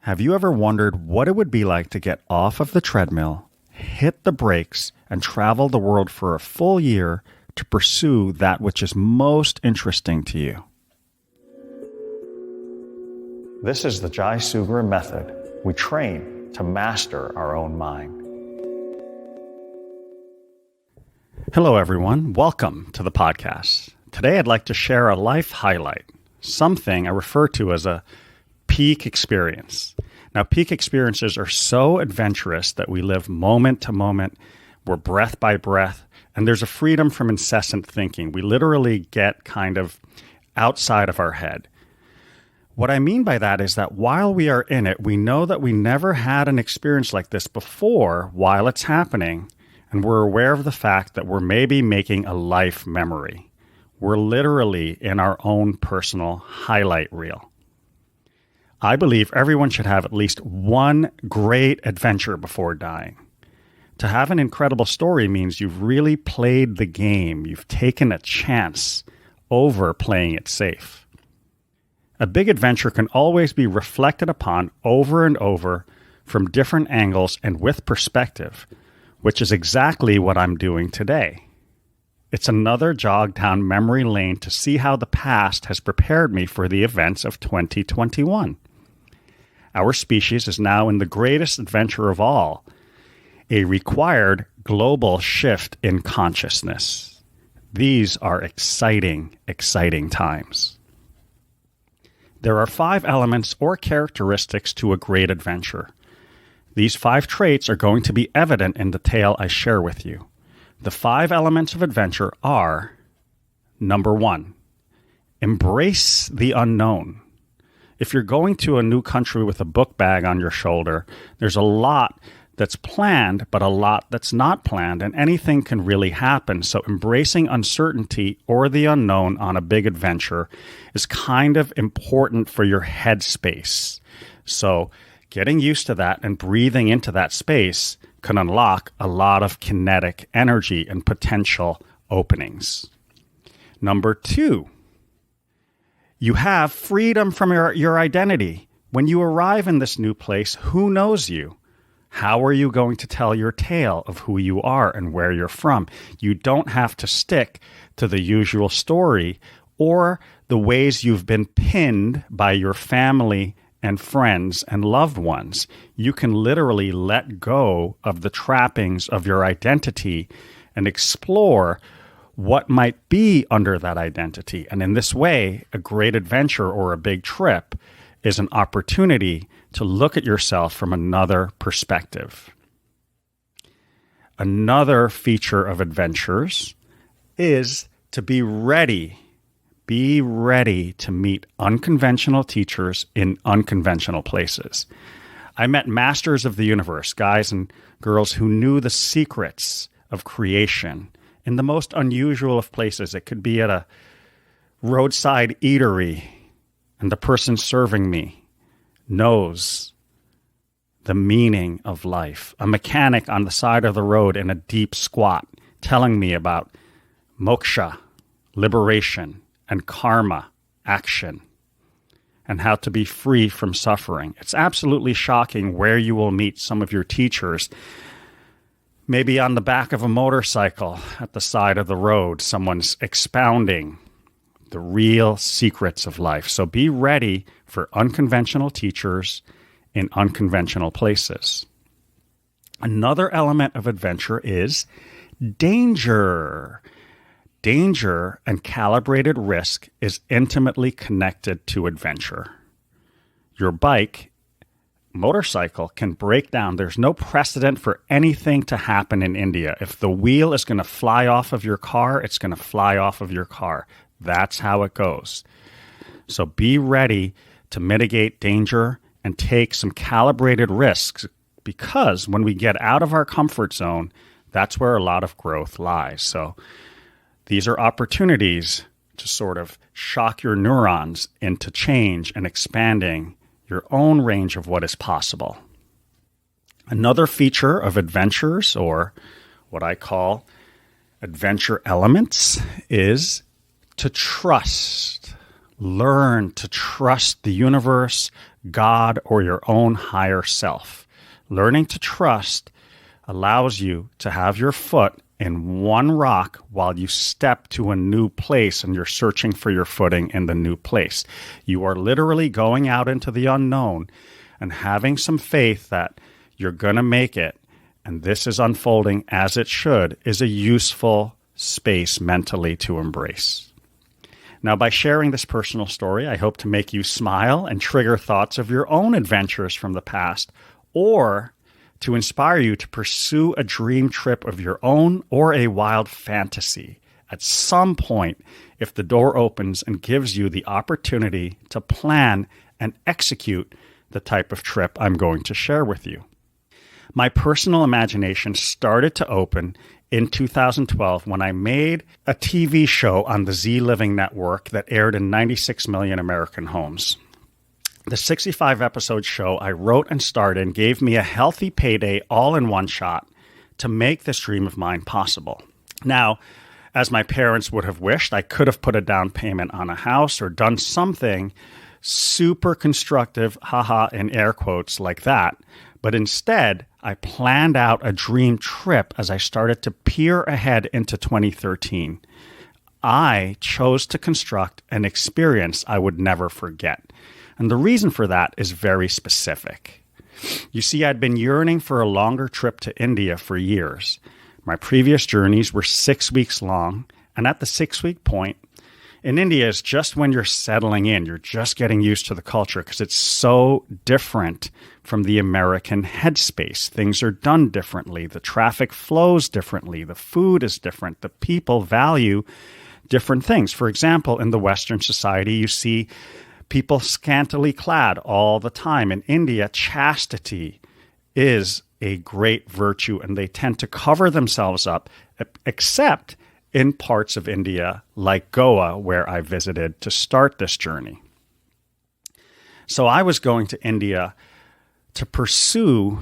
Have you ever wondered what it would be like to get off of the treadmill, hit the brakes, and travel the world for a full year to pursue that which is most interesting to you? This is the Jai Sugra method. We train to master our own mind. Hello, everyone. Welcome to the podcast. Today, I'd like to share a life highlight, something I refer to as a peak experience. Now, peak experiences are so adventurous that we live moment to moment. We're breath by breath, and there's a freedom from incessant thinking. We literally get kind of outside of our head. What I mean by that is that while we are in it, we know that we never had an experience like this before while it's happening, and we're aware of the fact that we're maybe making a life memory. We're literally in our own personal highlight reel. I believe everyone should have at least one great adventure before dying. To have an incredible story means you've really played the game. You've taken a chance over playing it safe. A big adventure can always be reflected upon over and over from different angles and with perspective, which is exactly what I'm doing today. It's another jog down memory lane to see how the past has prepared me for the events of 2021. Our species is now in the greatest adventure of all, a required global shift in consciousness. These are exciting, exciting times. There are 5 elements or characteristics to a great adventure. These 5 traits are going to be evident in the tale I share with you. The 5 elements of adventure are: number 1, embrace the unknown. If you're going to a new country with a book bag on your shoulder, there's a lot that's planned, but a lot that's not planned, and anything can really happen. So embracing uncertainty or the unknown on a big adventure is kind of important for your headspace. So getting used to that and breathing into that space can unlock a lot of kinetic energy and potential openings. Number 2, you have freedom from your identity. When you arrive in this new place, who knows you? How are you going to tell your tale of who you are and where you're from? You don't have to stick to the usual story or the ways you've been pinned by your family and friends and loved ones. You can literally let go of the trappings of your identity and explore what might be under that identity. And in this way, a great adventure or a big trip is an opportunity to look at yourself from another perspective. Another feature of adventures is to be ready. Be ready to meet unconventional teachers in unconventional places. I met masters of the universe, guys and girls who knew the secrets of creation in the most unusual of places. It could be at a roadside eatery, and the person serving me knows the meaning of life. A mechanic on the side of the road in a deep squat telling me about moksha, liberation, and karma, action, and how to be free from suffering. It's absolutely shocking where you will meet some of your teachers. Maybe on the back of a motorcycle at the side of the road, someone's expounding the real secrets of life. So be ready for unconventional teachers in unconventional places. Another element of adventure is danger. Danger and calibrated risk is intimately connected to adventure. Your motorcycle can break down. There's no precedent for anything to happen in India. If the wheel is going to fly off of your car, it's going to fly off of your car. That's how it goes. So be ready to mitigate danger and take some calibrated risks, because when we get out of our comfort zone, that's where a lot of growth lies. So these are opportunities to sort of shock your neurons into change and expanding your own range of what is possible. Another feature of adventures, or what I call adventure elements, is to trust. learn to trust the universe, God, or your own higher self. Learning to trust allows you to have your foot in one rock while you step to a new place and you're searching for your footing in the new place. You are literally going out into the unknown and having some faith that you're going to make it, and this is unfolding as it should, is a useful space mentally to embrace. Now, by sharing this personal story, I hope to make you smile and trigger thoughts of your own adventures from the past, or to inspire you to pursue a dream trip of your own or a wild fantasy at some point if the door opens and gives you the opportunity to plan and execute the type of trip I'm going to share with you. My personal imagination started to open in 2012 when I made a TV show on the Z Living Network that aired in 96 million American homes. The 65-episode show I wrote and starred in gave me a healthy payday all in one shot to make this dream of mine possible. Now, as my parents would have wished, I could have put a down payment on a house or done something super constructive, haha, in air quotes, like that. But instead, I planned out a dream trip as I started to peer ahead into 2013. I chose to construct an experience I would never forget. And the reason for that is very specific. You see, I'd been yearning for a longer trip to India for years. My previous journeys were 6 weeks long, and at the 6-week point, in India is just when you're settling in. You're just getting used to the culture because it's so different from the American headspace. Things are done differently. The traffic flows differently. The food is different. The people value different things. For example, in the Western society, you see people scantily clad all the time. In India, chastity is a great virtue, and they tend to cover themselves up, except in parts of India like Goa, where I visited to start this journey. So I was going to India to pursue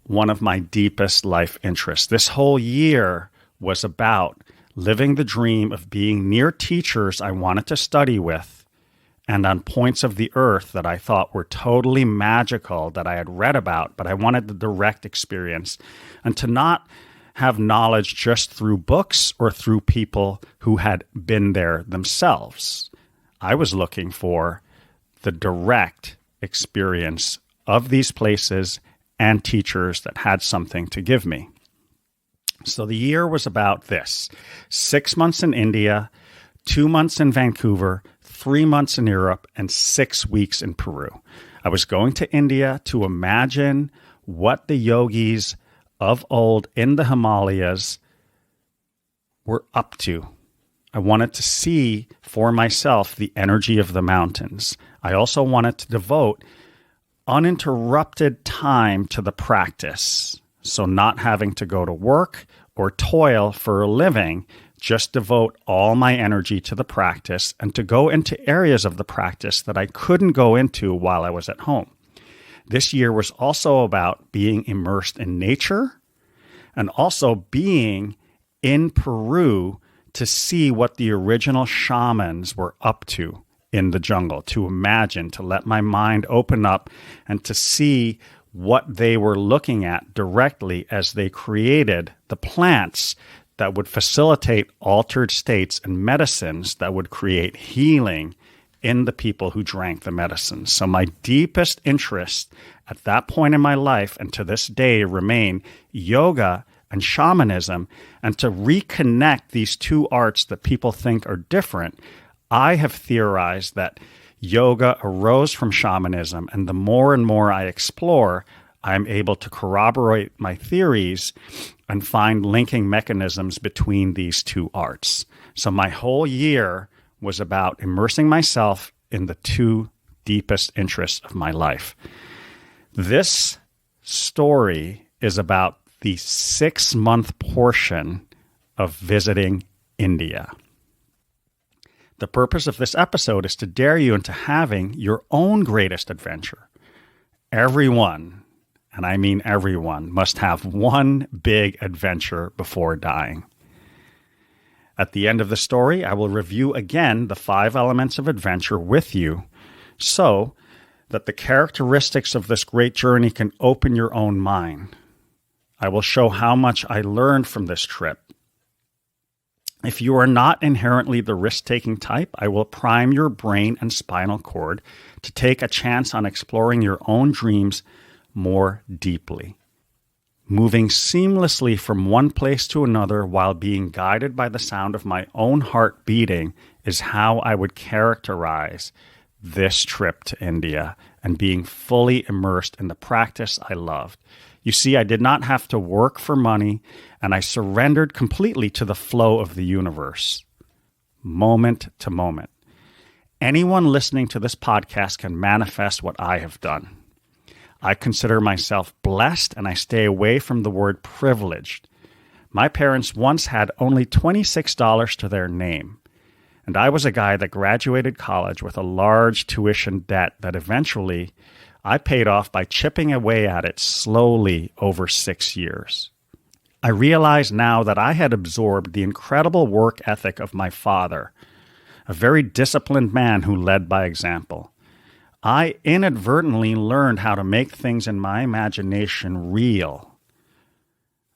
one of my deepest life interests. This whole year was about living the dream of being near teachers I wanted to study with, and on points of the earth that I thought were totally magical that I had read about, but I wanted the direct experience, and to not have knowledge just through books or through people who had been there themselves. I was looking for the direct experience of these places and teachers that had something to give me. So the year was about this: 6 months in India, 2 months in Vancouver, 3 months in Europe, and 6 weeks in Peru. I was going to India to imagine what the yogis of old in the Himalayas were up to. I wanted to see for myself the energy of the mountains. I also wanted to devote uninterrupted time to the practice. So not having to go to work or toil for a living, just devote all my energy to the practice and to go into areas of the practice that I couldn't go into while I was at home. This year was also about being immersed in nature and also being in Peru to see what the original shamans were up to in the jungle, to imagine, to let my mind open up and to see what they were looking at directly as they created the plants that would facilitate altered states and medicines that would create healing in the people who drank the medicines. So my deepest interest at that point in my life and to this day remain yoga and shamanism, and to reconnect these two arts that people think are different. I have theorized that yoga arose from shamanism, and the more and more I explore, I'm able to corroborate my theories and find linking mechanisms between these two arts. So my whole year was about immersing myself in the two deepest interests of my life. This story is about the 6-month portion of visiting India. The purpose of this episode is to dare you into having your own greatest adventure. Everyone, and I mean everyone, must have one big adventure before dying. At the end of the story, I will review again the 5 elements of adventure with you so that the characteristics of this great journey can open your own mind. I will show how much I learned from this trip. If you are not inherently the risk-taking type, I will prime your brain and spinal cord to take a chance on exploring your own dreams more deeply. Moving seamlessly from one place to another while being guided by the sound of my own heart beating is how I would characterize this trip to India and being fully immersed in the practice I loved. You see, I did not have to work for money, and I surrendered completely to the flow of the universe, moment to moment. Anyone listening to this podcast can manifest what I have done. I consider myself blessed, and I stay away from the word privileged. My parents once had only $26 to their name, and I was a guy that graduated college with a large tuition debt that eventually I paid off by chipping away at it slowly over 6 years. I realize now that I had absorbed the incredible work ethic of my father, a very disciplined man who led by example. I inadvertently learned how to make things in my imagination real.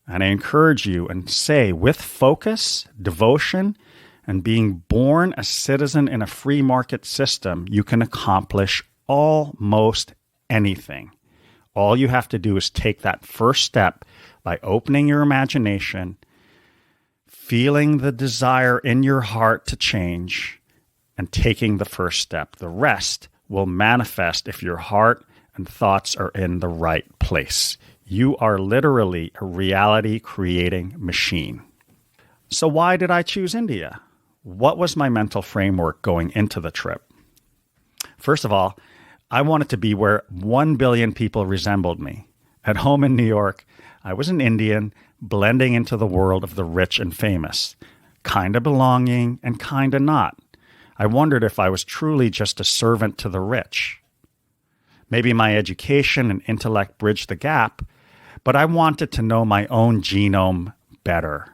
And I encourage you and say, with focus, devotion, and being born a citizen in a free market system, you can accomplish almost anything. All you have to do is take that first step by opening your imagination, feeling the desire in your heart to change, and taking the first step. The rest will manifest if your heart and thoughts are in the right place. You are literally a reality-creating machine. So why did I choose India? What was my mental framework going into the trip? First of all, I wanted to be where 1 billion people resembled me. At home in New York, I was an Indian blending into the world of the rich and famous, kind of belonging and kind of not. I wondered if I was truly just a servant to the rich. Maybe my education and intellect bridged the gap, but I wanted to know my own genome better.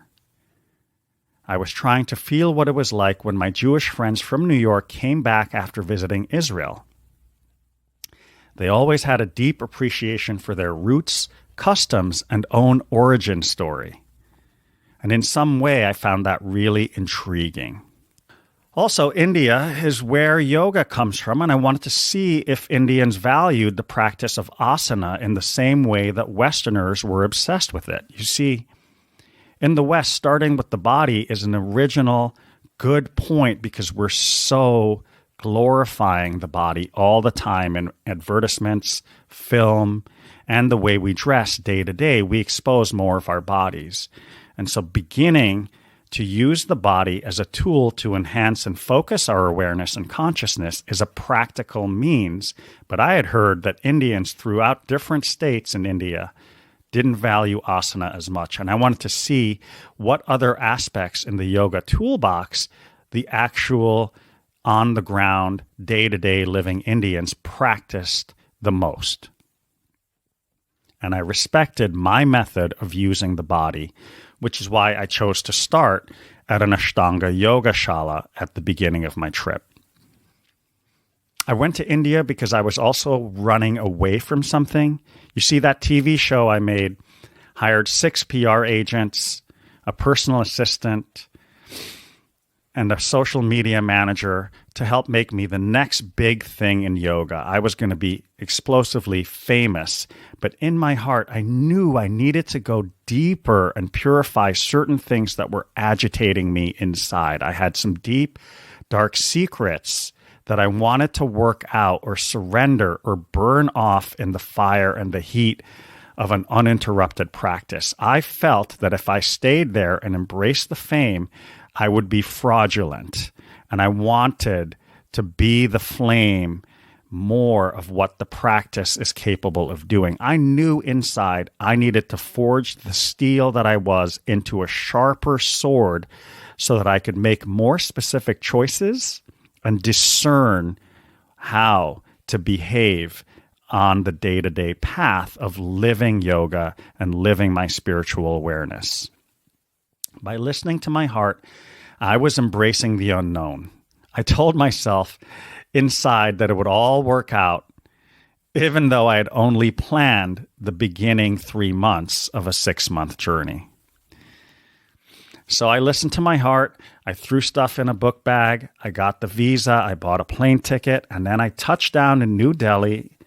I was trying to feel what it was like when my Jewish friends from New York came back after visiting Israel. They always had a deep appreciation for their roots, customs, and own origin story. And in some way, I found that really intriguing. Also, India is where yoga comes from, and I wanted to see if Indians valued the practice of asana in the same way that Westerners were obsessed with it. You see, in the West, starting with the body is an original good point because we're so glorifying the body all the time in advertisements, film, and the way we dress day to day. We expose more of our bodies. And so beginning to use the body as a tool to enhance and focus our awareness and consciousness is a practical means. But I had heard that Indians throughout different states in India didn't value asana as much. And I wanted to see what other aspects in the yoga toolbox the actual on-the-ground, day-to-day living Indians practiced the most. And I respected my method of using the body, which is why I chose to start at an Ashtanga yoga shala at the beginning of my trip. I went to India because I was also running away from something. You see, that TV show I made hired 6 PR agents, a personal assistant, and a social media manager to help make me the next big thing in yoga. I was going to be explosively famous, but in my heart, I knew I needed to go deeper and purify certain things that were agitating me inside. I had some deep, dark secrets that I wanted to work out or surrender or burn off in the fire and the heat of an uninterrupted practice. I felt that if I stayed there and embraced the fame, I would be fraudulent. And I wanted to be the flame more of what the practice is capable of doing. I knew inside I needed to forge the steel that I was into a sharper sword so that I could make more specific choices and discern how to behave on the day-to-day path of living yoga and living my spiritual awareness. By listening to my heart, I was embracing the unknown. I told myself inside that it would all work out, even though I had only planned the beginning 3 months of a 6-month journey. So I listened to my heart. I threw stuff in a book bag. I got the visa. I bought a plane ticket. And then I touched down in New Delhi,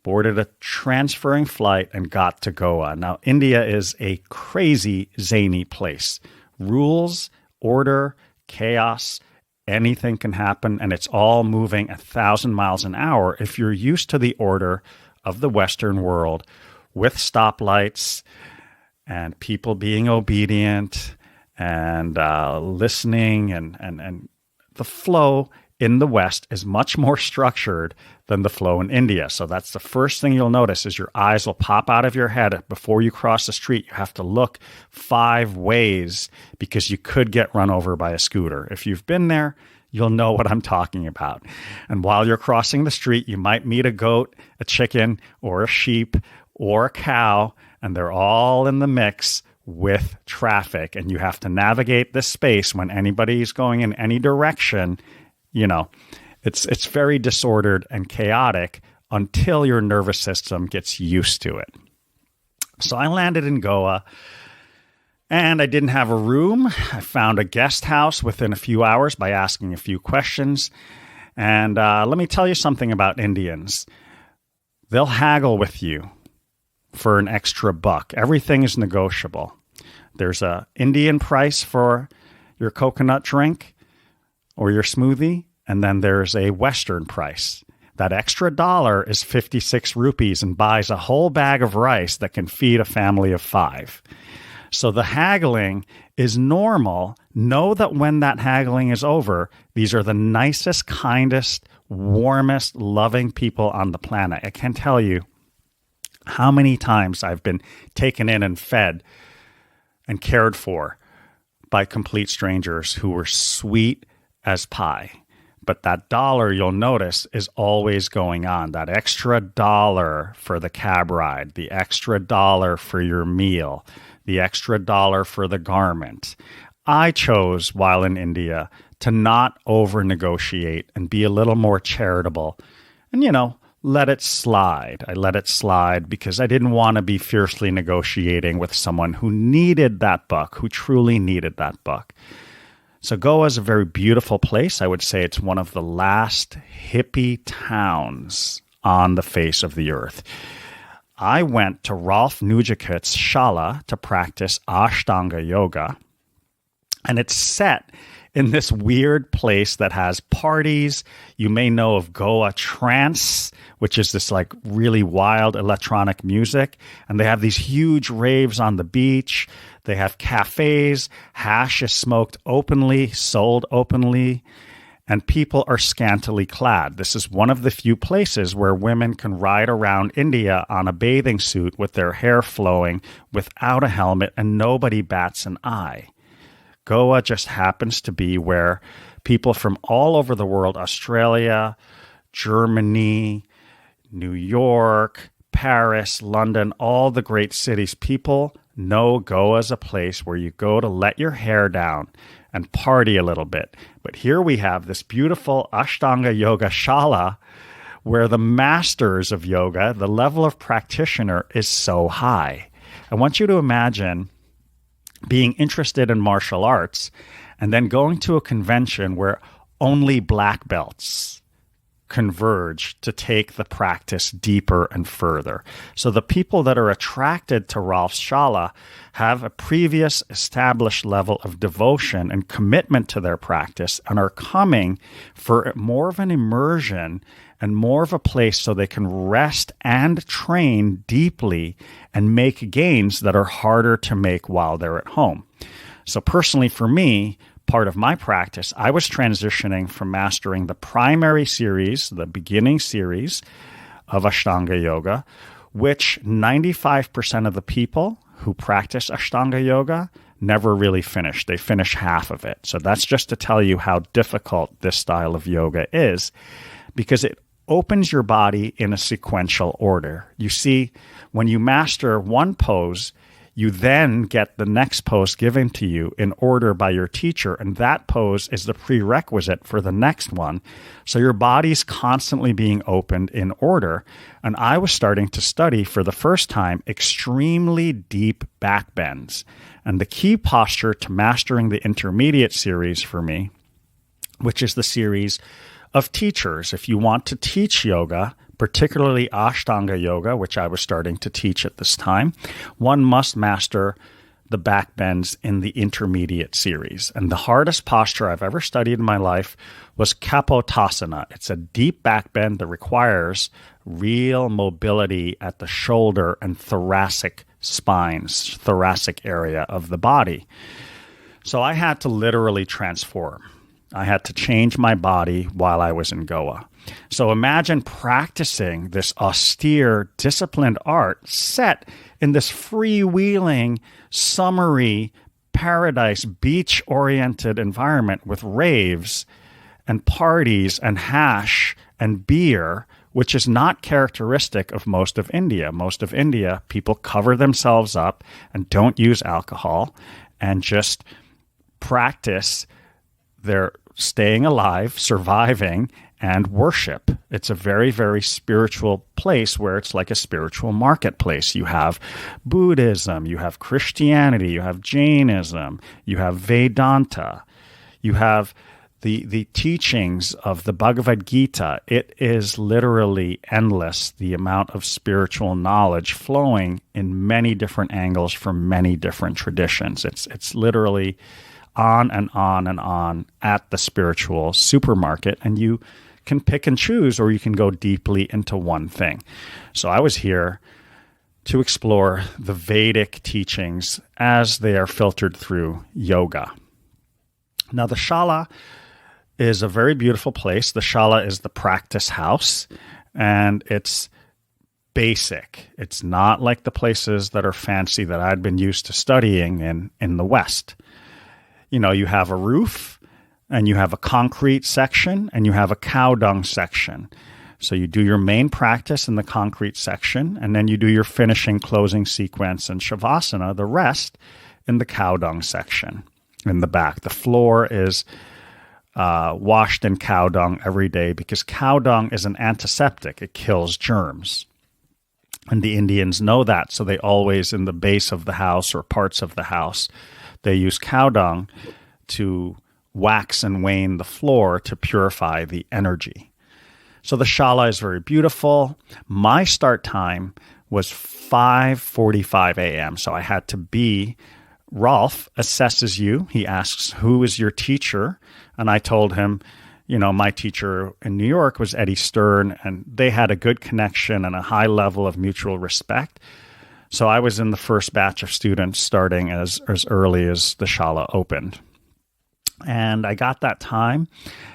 boarded a transferring flight, and got to Goa. Now, India is a crazy, zany place. Rules, order, chaos, anything can happen, and it's all moving 1,000 miles an hour if you're used to the order of the Western world with stoplights and people being obedient and listening, and the flow in the West is much more structured than the flow in India. So that's the first thing you'll notice is your eyes will pop out of your head. Before you cross the street, you have to look 5 ways because you could get run over by a scooter. If you've been there, you'll know what I'm talking about. And while you're crossing the street, you might meet a goat, a chicken, or a sheep, or a cow, and they're all in the mix with traffic. And you have to navigate this space when anybody's going in any direction. You know, it's very disordered and chaotic until your nervous system gets used to it. So I landed in Goa, and I didn't have a room. I found a guest house within a few hours by asking a few questions. And let me tell you something about Indians. They'll haggle with you for an extra buck. Everything is negotiable. There's an Indian price for your coconut drink or your smoothie, and then there's a Western price. That extra $1 is 56 rupees and buys a whole bag of rice that can feed a family of 5. So the haggling is normal. Know that when that haggling is over, these are the nicest, kindest, warmest, loving people on the planet. I can't tell you how many times I've been taken in and fed and cared for by complete strangers who were sweet as pie. But that $1, you'll notice, is always going on. That extra $1 for the cab ride, the extra $1 for your meal, the extra $1 for the garment. I chose, while in India, to not over-negotiate and be a little more charitable and, let it slide. I let it slide because I didn't want to be fiercely negotiating with someone who needed that buck, who truly needed that buck. So Goa is a very beautiful place. I would say it's one of the last hippie towns on the face of the earth. I went to Ralph Nugent's Shala to practice Ashtanga yoga, and it's set in this weird place that has parties. You may know of Goa Trance, which is this like really wild electronic music. And they have these huge raves on the beach. They have cafes. Hash is smoked openly, sold openly, and people are scantily clad. This is one of the few places where women can ride around India on a bathing suit with their hair flowing without a helmet, and nobody bats an eye. Goa just happens to be where people from all over the world, Australia, Germany, New York, Paris, London, all the great cities, people know Goa is a place where you go to let your hair down and party a little bit. But here we have this beautiful Ashtanga Yoga Shala where the masters of yoga, the level of practitioner is so high. I want you to imagine being interested in martial arts and then going to a convention where only black belts converge to take the practice deeper and further. So the people that are attracted to Ralph's Shala have a previous established level of devotion and commitment to their practice and are coming for more of an immersion and more of a place so they can rest and train deeply and make gains that are harder to make while they're at home. So personally for me, part of my practice, I was transitioning from mastering the primary series, the beginning series of Ashtanga Yoga, which 95% of the people who practice Ashtanga Yoga never really finish. They finish half of it. So that's just to tell you how difficult this style of yoga is, because it opens your body in a sequential order. You see, when you master one pose, You then get the next pose given to you in order by your teacher, and that pose is the prerequisite for the next one. So your body's constantly being opened in order. And I was starting to study for the first time extremely deep back bends. And the key posture to mastering the intermediate series for me, which is the series of teachers. If you want to teach yoga, particularly Ashtanga yoga, which I was starting to teach at this time, one must master the back bends in the intermediate series. And the hardest posture I've ever studied in my life was Kapottasana. It's a deep back bend that requires real mobility at the shoulder and thoracic spines, thoracic area of the body. So I had to literally transform. I had to change my body while I was in Goa. So imagine practicing this austere, disciplined art set in this freewheeling, summery, paradise, beach-oriented environment with raves and parties and hash and beer, which is not characteristic of most of India. Most of India, people cover themselves up and don't use alcohol and just practice their staying alive, surviving, and worship. It's a very, very spiritual place where it's like a spiritual marketplace. You have Buddhism, you have Christianity, you have Jainism, you have Vedanta, you have the teachings of the Bhagavad Gita. It is literally endless, the amount of spiritual knowledge flowing in many different angles from many different traditions. It's literally on and on and on at the spiritual supermarket, and you can pick and choose, or you can go deeply into one thing. So I was here to explore the Vedic teachings as they are filtered through yoga. Now, the Shala is a very beautiful place. The Shala is the practice house, and it's basic. It's not like the places that are fancy that I'd been used to studying in the West. You know, you have a roof, and you have a concrete section, and you have a cow dung section. So you do your main practice in the concrete section, and then you do your finishing closing sequence and shavasana, the rest in the cow dung section in the back. The floor is washed in cow dung every day because cow dung is an antiseptic. It kills germs. And the Indians know that, so they always, in the base of the house or parts of the house, they use cow dung to wax and wane the floor to purify the energy. So the Shala is very beautiful. My start time was 5:45 a.m., so I had to be. Rolf assesses you. He asks, who is your teacher? And I told him, you know, my teacher in New York was Eddie Stern, and they had a good connection and a high level of mutual respect. So I was in the first batch of students starting as early as the Shala opened. And I got that time,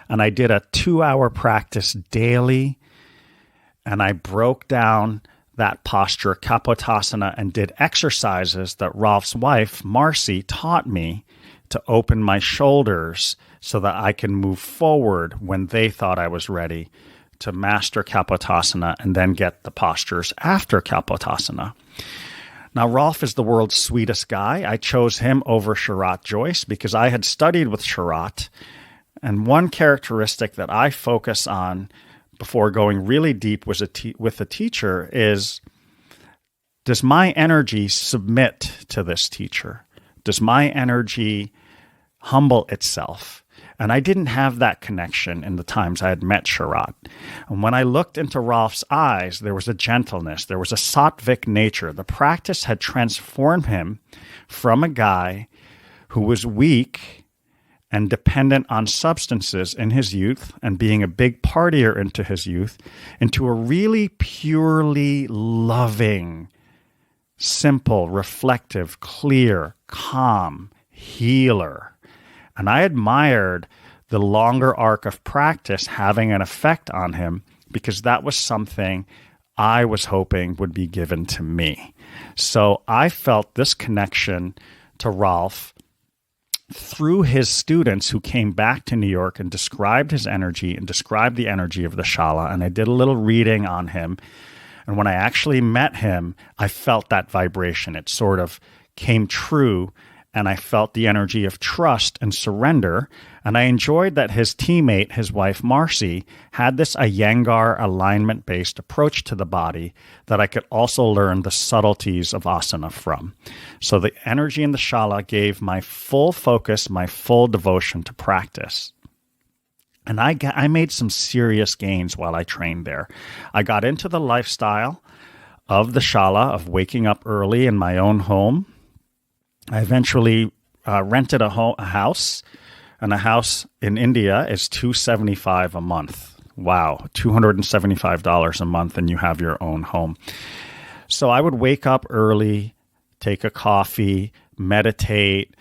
and I did a 2-hour practice daily, and I broke down that posture, Kapottasana, and did exercises that Rolf's wife, Marcy, taught me to open my shoulders so that I can move forward when they thought I was ready to master Kapottasana and then get the postures after Kapottasana. Now, Rolf is the world's sweetest guy. I chose him over Sharat Joyce because I had studied with Sharat. And one characteristic that I focus on before going really deep with a teacher is, does my energy submit to this teacher? Does my energy humble itself? And I didn't have that connection in the times I had met Sharat. And when I looked into Rolf's eyes, there was a gentleness, there was a sattvic nature. The practice had transformed him from a guy who was weak and dependent on substances in his youth and being a big partier into his youth, into a really purely loving, simple, reflective, clear, calm healer. And I admired the longer arc of practice having an effect on him because that was something I was hoping would be given to me. So I felt this connection to Rolf through his students who came back to New York and described his energy and described the energy of the Shala. And I did a little reading on him. And when I actually met him, I felt that vibration. It sort of came true, and I felt the energy of trust and surrender. And I enjoyed that his teammate, his wife Marcy, had this Iyengar alignment-based approach to the body that I could also learn the subtleties of asana from. So the energy in the shala gave my full focus, my full devotion to practice. And I made some serious gains while I trained there. I got into the lifestyle of the shala, of waking up early in my own home. I eventually rented a house, and a house in India is $275 a month. Wow, $275 a month, and you have your own home. So I would wake up early, take a coffee, meditate,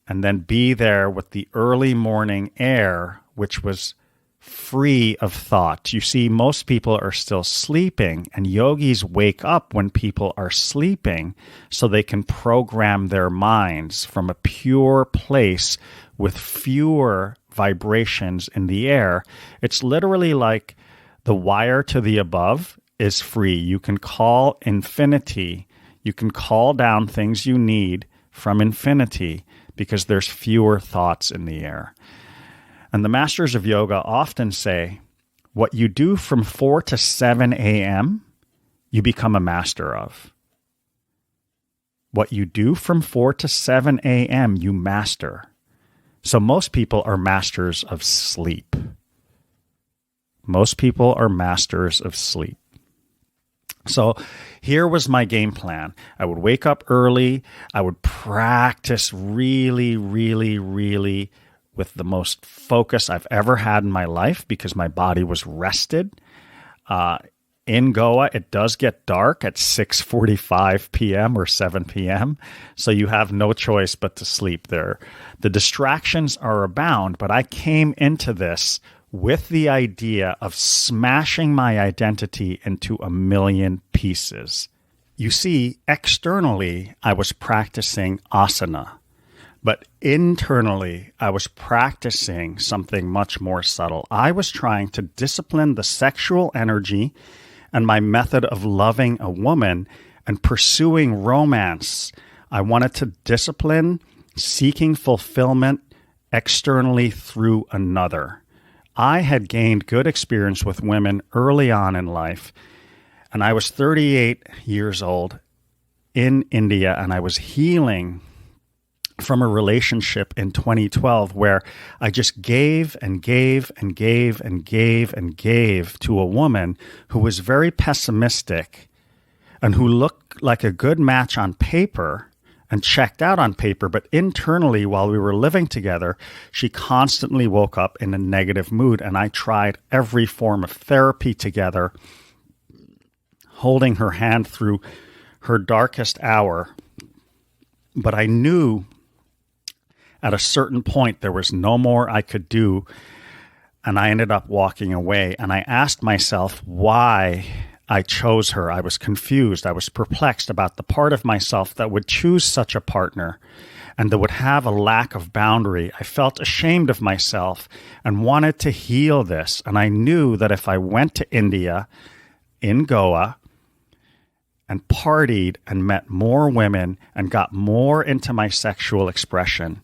and then be there with the early morning air, which was free of thought. You see, most people are still sleeping, and yogis wake up when people are sleeping so they can program their minds from a pure place with fewer vibrations in the air. It's literally like the wire to the above is free. You can call infinity. You can call down things you need from infinity because there's fewer thoughts in the air. And the masters of yoga often say, what you do from 4 to 7 a.m., you become a master of. What you do from 4 to 7 a.m., you master. So most people are masters of sleep. Most people are masters of sleep. So here was my game plan. I would wake up early. I would practice really, really, really with the most focus I've ever had in my life because my body was rested. In Goa, it does get dark at 6:45 p.m. or 7 p.m., so you have no choice but to sleep there. The distractions are abound, but I came into this with the idea of smashing my identity into a million pieces. You see, externally, I was practicing asana. But internally, I was practicing something much more subtle. I was trying to discipline the sexual energy and my method of loving a woman and pursuing romance. I wanted to discipline seeking fulfillment externally through another. I had gained good experience with women early on in life, and I was 38 years old in India, and I was healing from a relationship in 2012 where I just gave and gave and gave and gave and gave to a woman who was very pessimistic and who looked like a good match on paper and checked out on paper, but internally while we were living together, she constantly woke up in a negative mood, and I tried every form of therapy together, holding her hand through her darkest hour. But I knew at a certain point, there was no more I could do, and I ended up walking away. And I asked myself why I chose her. I was confused. I was perplexed about the part of myself that would choose such a partner and that would have a lack of boundary. I felt ashamed of myself and wanted to heal this. And I knew that if I went to India, in Goa, and partied and met more women and got more into my sexual expression,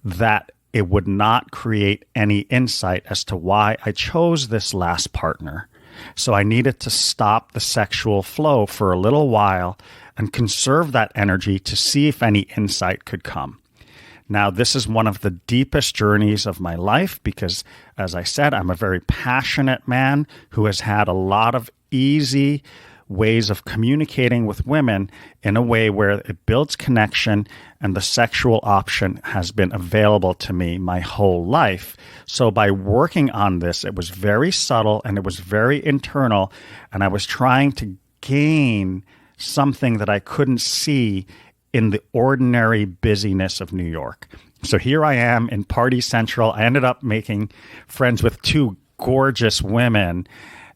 that it would not create any insight as to why I chose this last partner. So I needed to stop the sexual flow for a little while and conserve that energy to see if any insight could come. Now, this is one of the deepest journeys of my life because, as I said, I'm a very passionate man who has had a lot of easy ways of communicating with women in a way where it builds connection, and the sexual option has been available to me my whole life. So by working on this, it was very subtle and it was very internal, and I was trying to gain something that I couldn't see in the ordinary busyness of New York. So here I am in Party Central. I ended up making friends with two gorgeous women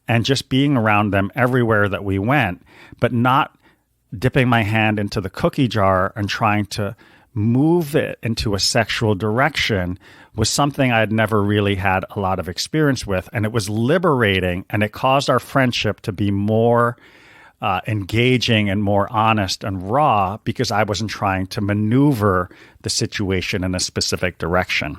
and just being around them everywhere that we went, but not dipping my hand into the cookie jar and trying to move it into a sexual direction was something I had never really had a lot of experience with. And it was liberating, and it caused our friendship to be more engaging and more honest and raw because I wasn't trying to maneuver the situation in a specific direction.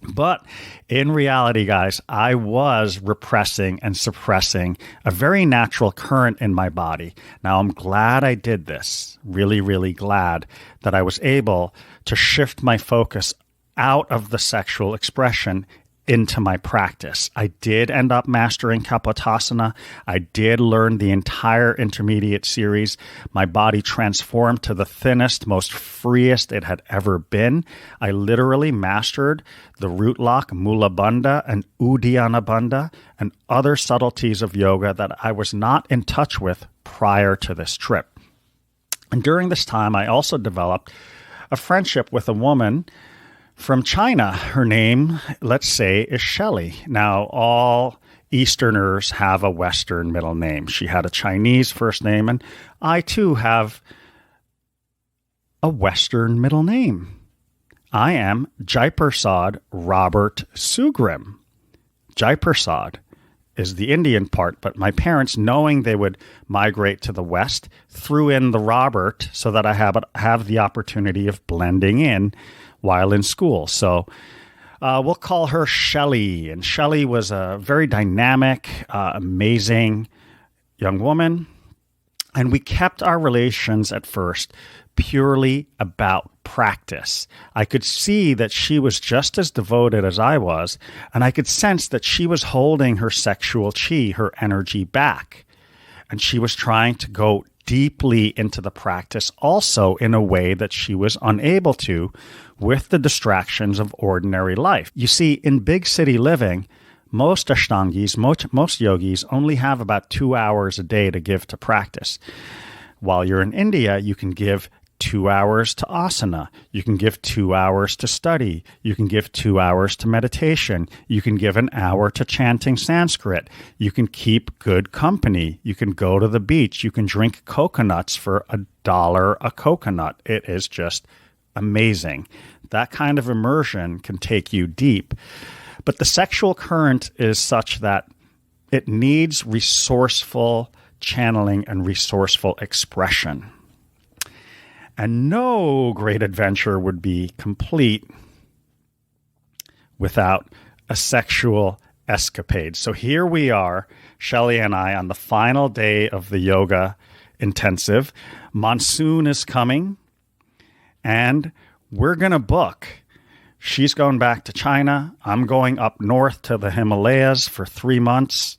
But in reality, guys, I was repressing and suppressing a very natural current in my body. Now, I'm glad I did this. Really, really glad that I was able to shift my focus out of the sexual expression into my practice. I did end up mastering Kapotasana. I did learn the entire intermediate series. My body transformed to the thinnest, most freest it had ever been. I literally mastered the root lock, Mula Bandha, and Uddiyana Bandha, and other subtleties of yoga that I was not in touch with prior to this trip. And during this time, I also developed a friendship with a woman from China. Her name, let's say, is Shelley. Now, all Easterners have a Western middle name. She had a Chinese first name, and I too have a Western middle name. I am Jaiprasad Robert Sugrim. Jaiprasad is the Indian part, but my parents, knowing they would migrate to the West, threw in the Robert so that I have the opportunity of blending in while in school. So we'll call her Shelley. And Shelley was a very dynamic, amazing young woman. And we kept our relations at first purely about practice. I could see that she was just as devoted as I was, and I could sense that she was holding her sexual chi, her energy back. And she was trying to go deeply into the practice also in a way that she was unable to with the distractions of ordinary life. You see, in big city living, most Ashtangis, most yogis only have about 2 hours a day to give to practice. While you're in India, you can give 2 hours to asana. You can give 2 hours to study. You can give 2 hours to meditation. You can give an hour to chanting Sanskrit. You can keep good company. You can go to the beach. You can drink coconuts for $1 a coconut. It is just amazing. That kind of immersion can take you deep. But the sexual current is such that it needs resourceful channeling and resourceful expression. And no great adventure would be complete without a sexual escapade. So here we are, Shelley and I, on the final day of the yoga intensive. Monsoon is coming, and we're going to book. She's going back to China. I'm going up north to the Himalayas for 3 months.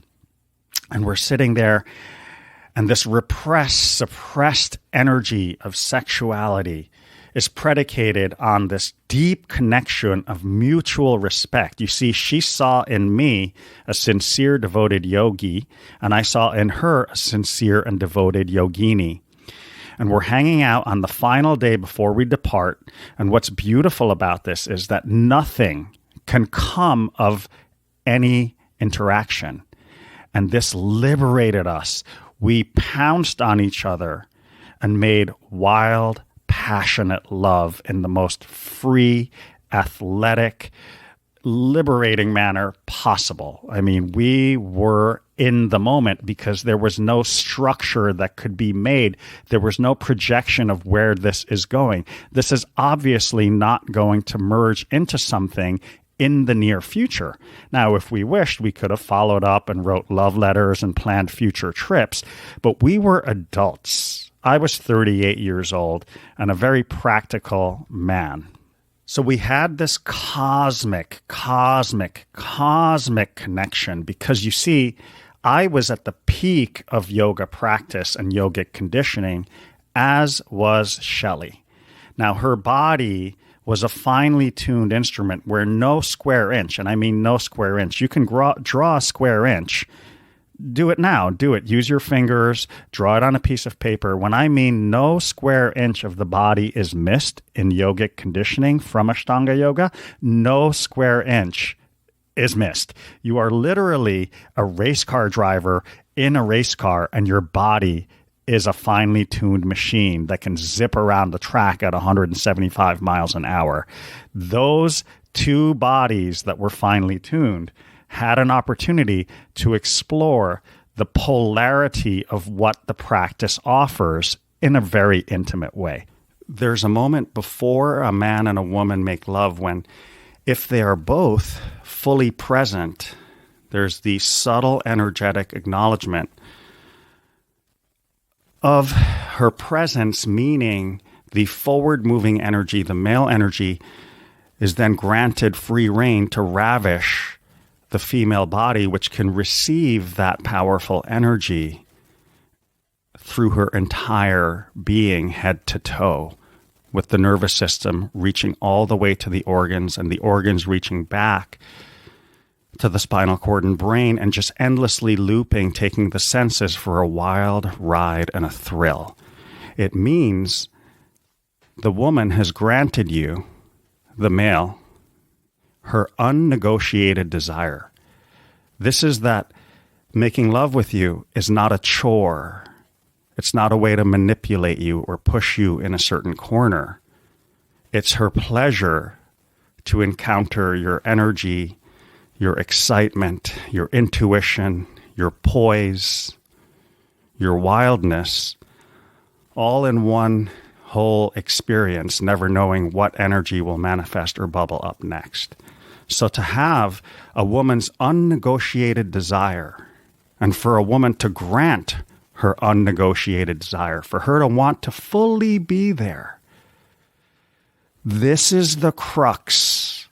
And we're sitting there, and this repressed, suppressed energy of sexuality is predicated on this deep connection of mutual respect. You see, she saw in me a sincere, devoted yogi, and I saw in her a sincere and devoted yogini. And we're hanging out on the final day before we depart. And what's beautiful about this is that nothing can come of any interaction. And this liberated us. We pounced on each other and made wild, passionate love in the most free, athletic, liberating manner possible. I mean, we were in the moment because there was no structure that could be made. There was no projection of where this is going. This is obviously not going to merge into something in the near future. Now, if we wished, we could have followed up and wrote love letters and planned future trips, but we were adults. I was 38 years old and a very practical man. So we had this cosmic connection because, you see, I was at the peak of yoga practice and yogic conditioning, as was Shelley. Now, her body was a finely tuned instrument where no square inch, and I mean no square inch, you can draw a square inch. Do it now. Do it. Use your fingers. Draw it on a piece of paper. When I mean no square inch of the body is missed in yogic conditioning from Ashtanga yoga, no square inch is missed. You are literally a race car driver in a race car, and your body is a finely tuned machine that can zip around the track at 175 miles an hour. Those two bodies that were finely tuned had an opportunity to explore the polarity of what the practice offers in a very intimate way. There's a moment before a man and a woman make love when, if they are both fully present, there's the subtle energetic acknowledgement of her presence, meaning the forward-moving energy, the male energy, is then granted free rein to ravish the female body, which can receive that powerful energy through her entire being, head to toe, with the nervous system reaching all the way to the organs and the organs reaching back to the spinal cord and brain, and just endlessly looping, taking the senses for a wild ride and a thrill. It means the woman has granted you, the male, her unnegotiated desire. This is that making love with you is not a chore. It's not a way to manipulate you or push you in a certain corner. It's her pleasure to encounter your energy, your excitement, your intuition, your poise, your wildness, all in one whole experience, never knowing what energy will manifest or bubble up next. So to have a woman's unnegotiated desire, and for a woman to grant her unnegotiated desire, for her to want to fully be there, this is the crux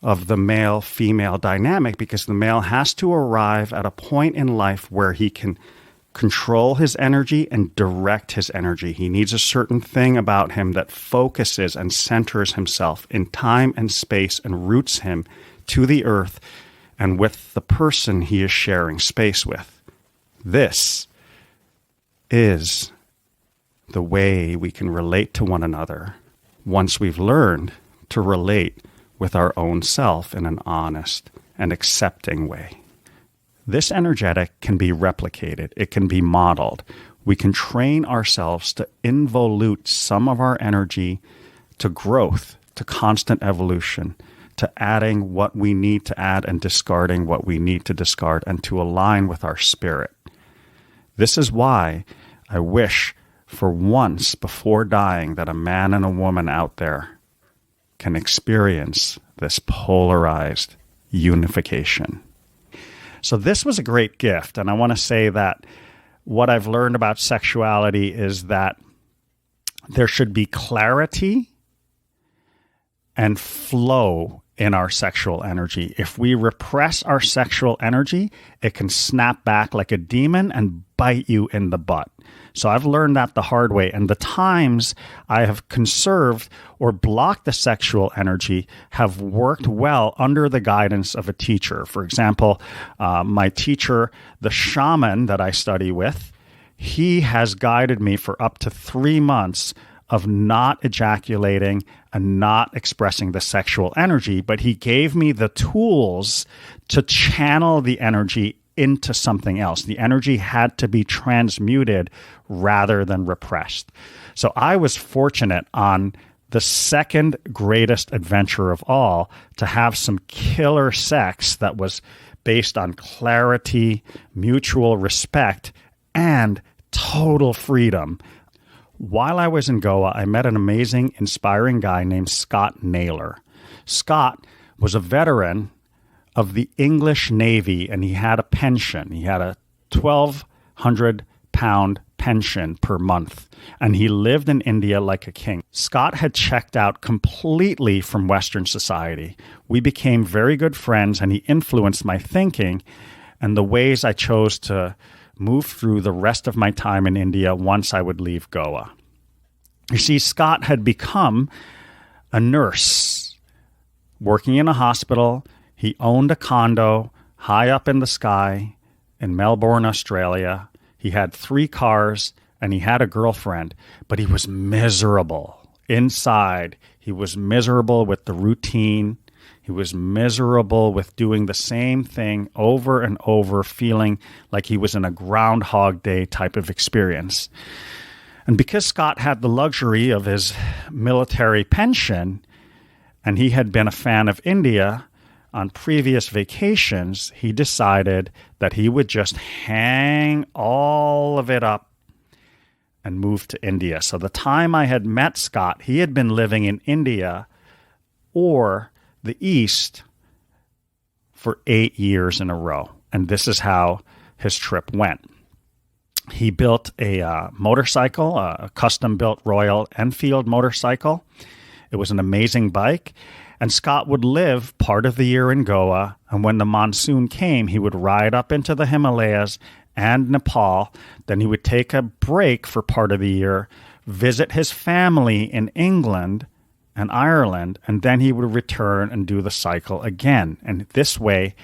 of the male-female dynamic, because the male has to arrive at a point in life where he can control his energy and direct his energy. He needs a certain thing about him that focuses and centers himself in time and space and roots him to the earth and with the person he is sharing space with. This is the way we can relate to one another once we've learned to relate with our own self in an honest and accepting way. This energetic can be replicated. It can be modeled. We can train ourselves to involute some of our energy to growth, to constant evolution, to adding what we need to add and discarding what we need to discard, and to align with our spirit. This is why I wish for once before dying that a man and a woman out there can experience this polarized unification. So this was a great gift, and I want to say that what I've learned about sexuality is that there should be clarity and flow in our sexual energy. If we repress our sexual energy, it can snap back like a demon and bite you in the butt. So I've learned that the hard way. And the times I have conserved or blocked the sexual energy have worked well under the guidance of a teacher. For example, my teacher, the shaman that I study with, he has guided me for up to 3 months of not ejaculating and not expressing the sexual energy, but he gave me the tools to channel the energy into something else. The energy had to be transmuted rather than repressed. So I was fortunate on the second greatest adventure of all to have some killer sex that was based on clarity, mutual respect, and total freedom. While I was in Goa, I met an amazing, inspiring guy named Scott Naylor. Scott was a veteran of the English Navy, and he had a pension. He had a 1,200-pound pension per month, and he lived in India like a king. Scott had checked out completely from Western society. We became very good friends, and he influenced my thinking and the ways I chose to move through the rest of my time in India once I would leave Goa. You see, Scott had become a nurse working in a hospital. He owned a condo high up in the sky in Melbourne, Australia. He had 3 cars and he had a girlfriend, but he was miserable inside. He was miserable with the routine. He was miserable with doing the same thing over and over, feeling like he was in a Groundhog Day type of experience. And because Scott had the luxury of his military pension, and he had been a fan of India, on previous vacations, he decided that he would just hang all of it up and move to India. So the time I had met Scott, he had been living in India or the East for 8 years in a row. And this is how his trip went. He built a motorcycle, a custom-built Royal Enfield motorcycle. It was an amazing bike. And Scott would live part of the year in Goa. And when the monsoon came, he would ride up into the Himalayas and Nepal. Then he would take a break for part of the year, visit his family in England and Ireland, and then he would return and do the cycle again. And this way,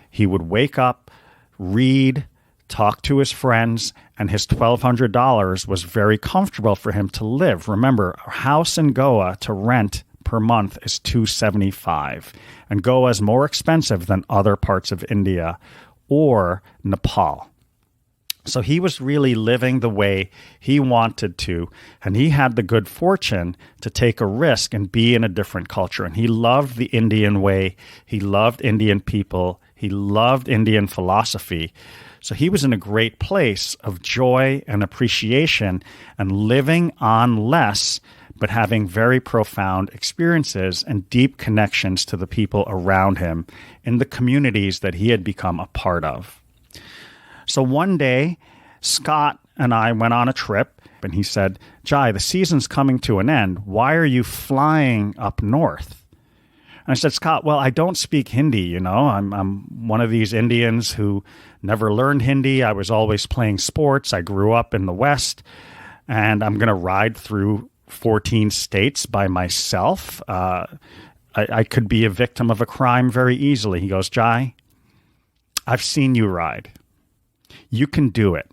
he would wake up, read, talk to his friends, and his $1,200 was very comfortable for him to live. Remember, a house in Goa to rent per month is $275, and Goa is more expensive than other parts of India or Nepal. So he was really living the way he wanted to, and he had the good fortune to take a risk and be in a different culture. And he loved the Indian way. He loved Indian people. He loved Indian philosophy. So he was in a great place of joy and appreciation and living on less, but having very profound experiences and deep connections to the people around him in the communities that he had become a part of. So one day, Scott and I went on a trip, and he said, "Jai, the season's coming to an end. Why are you flying up north?" And I said, "Scott, well, I don't speak Hindi, you know. I'm one of these Indians who never learned Hindi. I was always playing sports. I grew up in the West, and I'm going to ride through 14 states by myself. I could be a victim of a crime very easily." He goes, "Jai, I've seen you ride. You can do it.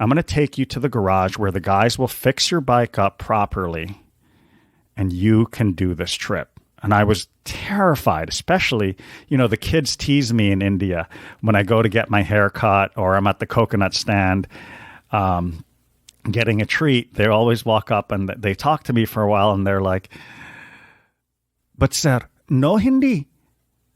I'm going to take you to the garage where the guys will fix your bike up properly, and you can do this trip." And I was terrified, especially, the kids tease me in India when I go to get my hair cut or I'm at the coconut stand getting a treat. They always walk up and they talk to me for a while, and they're like, "But sir, no Hindi.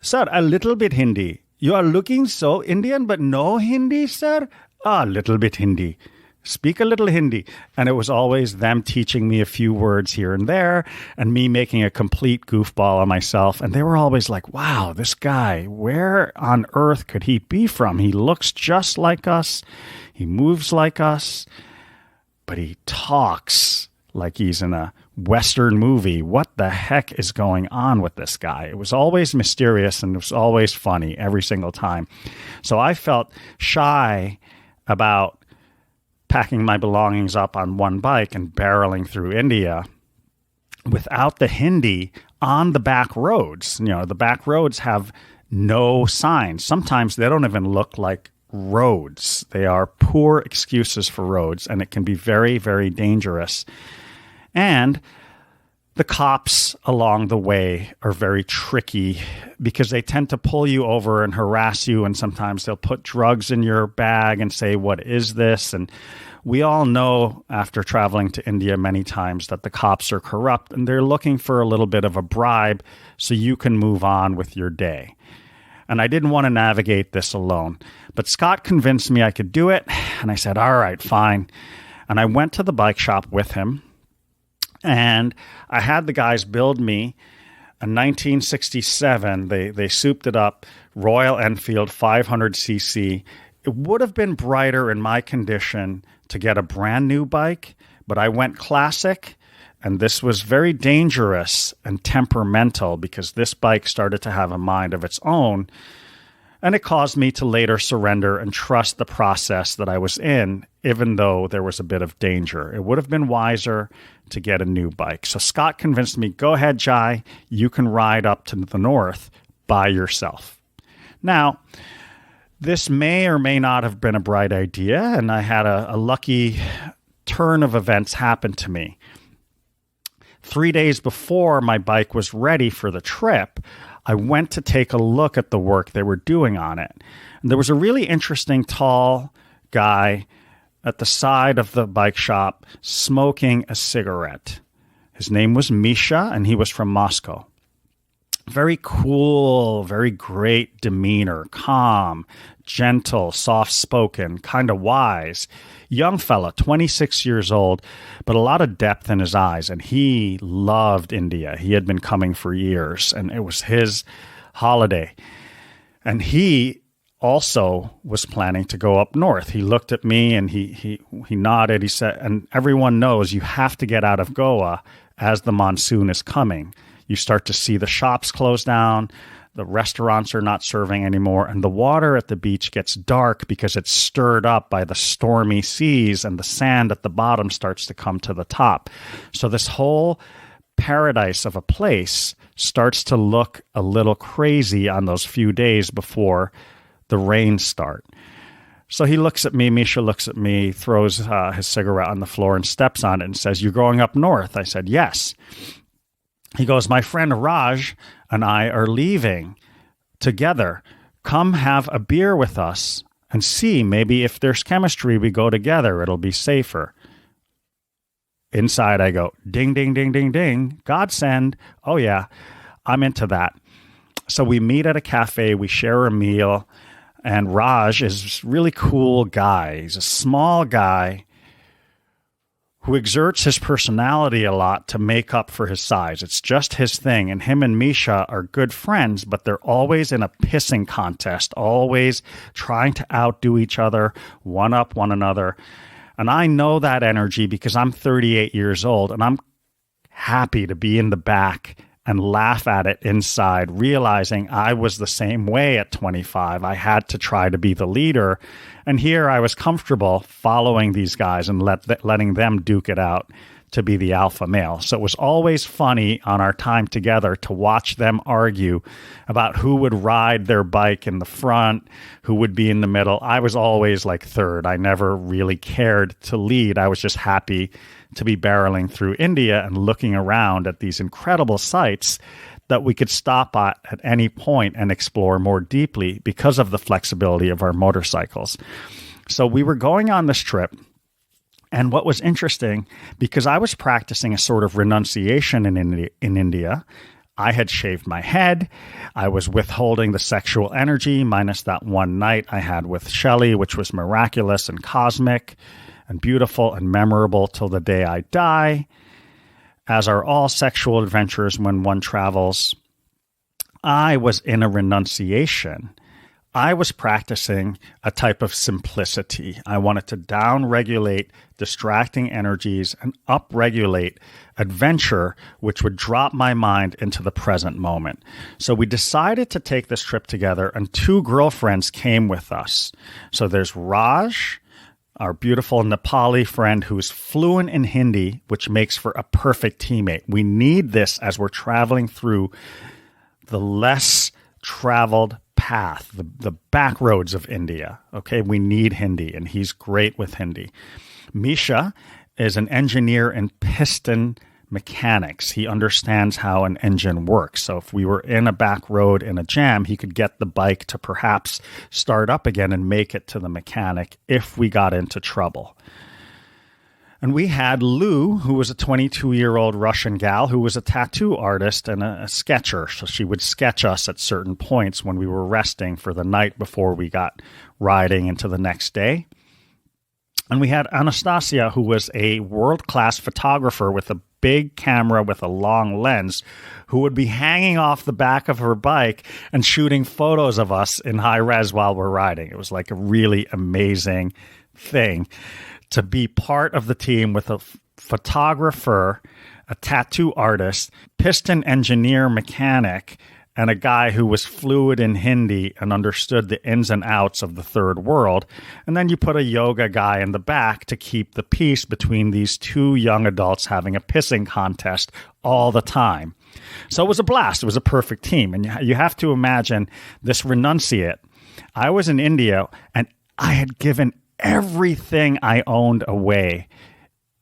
Sir, a little bit Hindi. You are looking so Indian, but no Hindi, sir? A little bit Hindi. Speak a little Hindi." And it was always them teaching me a few words here and there and me making a complete goofball of myself. And they were always like, "Wow, this guy, where on earth could he be from? He looks just like us. He moves like us, but he talks like he's in a Western movie. What the heck is going on with this guy?" It was always mysterious, and it was always funny every single time. So I felt shy about packing my belongings up on one bike and barreling through India without the Hindi on the back roads. The back roads have no signs. Sometimes they don't even look like roads. They are poor excuses for roads, and it can be very, very dangerous. And the cops along the way are very tricky because they tend to pull you over and harass you, and sometimes they'll put drugs in your bag and say, "What is this?" And we all know after traveling to India many times that the cops are corrupt, and they're looking for a little bit of a bribe so you can move on with your day. And I didn't want to navigate this alone. But Scott convinced me I could do it, and I said, "All right, fine." And I went to the bike shop with him, and I had the guys build me a 1967, they souped it up, Royal Enfield 500cc. It would have been brighter in my condition to get a brand new bike, but I went classic, and this was very dangerous and temperamental because this bike started to have a mind of its own, and it caused me to later surrender and trust the process that I was in, even though there was a bit of danger. It would have been wiser to get a new bike. So Scott convinced me, "Go ahead, Jai, you can ride up to the north by yourself." Now, this may or may not have been a bright idea, and I had a lucky turn of events happen to me. 3 days before my bike was ready for the trip, I went to take a look at the work they were doing on it. And there was a really interesting tall guy at the side of the bike shop smoking a cigarette. His name was Misha, and he was from Moscow. very cool, very great demeanor, calm, gentle, soft-spoken, kind of wise. Young fella, 26 years old, but a lot of depth in his eyes. And he loved India. He had been coming for years, and it was his holiday. And he also was planning to go up north. He looked at me and he nodded. He said, and everyone knows you have to get out of Goa as the monsoon is coming. You start to see the shops close down, the restaurants are not serving anymore, and the water at the beach gets dark because it's stirred up by the stormy seas, and the sand at the bottom starts to come to the top. So this whole paradise of a place starts to look a little crazy on those few days before the rains start. So he looks at me, Misha looks at me, throws his cigarette on the floor and steps on it and says, "You're going up north?" I said, "Yes." He goes, "My friend Raj and I are leaving together. Come have a beer with us and see, maybe if there's chemistry, we go together. It'll be safer." Inside I go, ding, ding, ding, ding, ding. Godsend. Oh yeah, I'm into that. So we meet at a cafe, we share a meal, and Raj is a really cool guy. He's a small guy who exerts his personality a lot to make up for his size. It's just his thing. And him and Misha are good friends, but they're always in a pissing contest, always trying to outdo each other, one up one another. And I know that energy because I'm 38 years old and I'm happy to be in the back and laugh at it inside, realizing I was the same way at 25. I had to try to be the leader. And here I was comfortable following these guys and letting them duke it out to be the alpha male. So it was always funny on our time together to watch them argue about who would ride their bike in the front, who would be in the middle. I was always like third. I never really cared to lead. I was just happy to be barreling through India and looking around at these incredible sites that we could stop at any point and explore more deeply because of the flexibility of our motorcycles. So we were going on this trip. And what was interesting, because I was practicing a sort of renunciation in India, I had shaved my head. I was withholding the sexual energy, minus that one night I had with Shelley, which was miraculous and cosmic and beautiful and memorable till the day I die, as are all sexual adventures when one travels. I was in a renunciation. I was practicing a type of simplicity. I wanted to down-regulate distracting energies and up-regulate adventure, which would drop my mind into the present moment. So we decided to take this trip together, and two girlfriends came with us. So there's Raj, our beautiful Nepali friend who's fluent in Hindi, which makes for a perfect teammate. We need this as we're traveling through the less traveled path, the back roads of India. Okay, we need Hindi, and he's great with Hindi. Misha is an engineer in piston mechanics. He understands how an engine works. So if we were in a back road in a jam, he could get the bike to perhaps start up again and make it to the mechanic if we got into trouble. And we had Lou, who was a 22-year-old Russian gal who was a tattoo artist and a sketcher. So she would sketch us at certain points when we were resting for the night before we got riding into the next day. And we had Anastasia, who was a world-class photographer with a big camera with a long lens, who would be hanging off the back of her bike and shooting photos of us in high res while we're riding. It was like a really amazing thing to be part of the team with a photographer, a tattoo artist, piston engineer mechanic, and a guy who was fluent in Hindi and understood the ins and outs of the third world. And then you put a yoga guy in the back to keep the peace between these two young adults having a pissing contest all the time. So it was a blast. It was a perfect team. And you have to imagine this renunciate. I was in India and I had given everything I owned away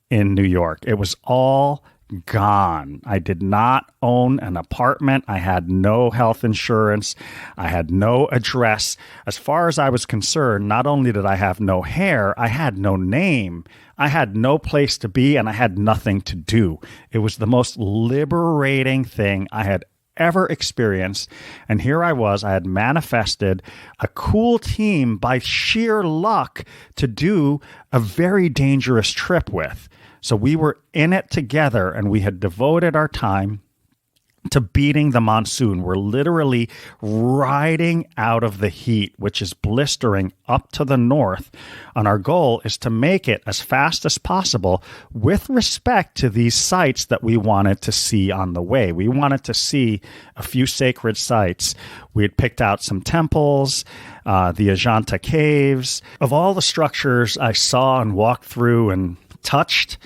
in New York. It was all gone. I did not own an apartment. I had no health insurance. I had no address. As far as I was concerned, not only did I have no hair, I had no name. I had no place to be, and I had nothing to do. It was the most liberating thing I had ever experienced. And here I was, I had manifested a cool team by sheer luck to do a very dangerous trip with. So we were in it together, and we had devoted our time to beating the monsoon. We're literally riding out of the heat, which is blistering up to the north. And our goal is to make it as fast as possible with respect to these sites that we wanted to see on the way. We wanted to see a few sacred sites. We had picked out some temples, the Ajanta Caves. Of all the structures I saw and walked through and touched,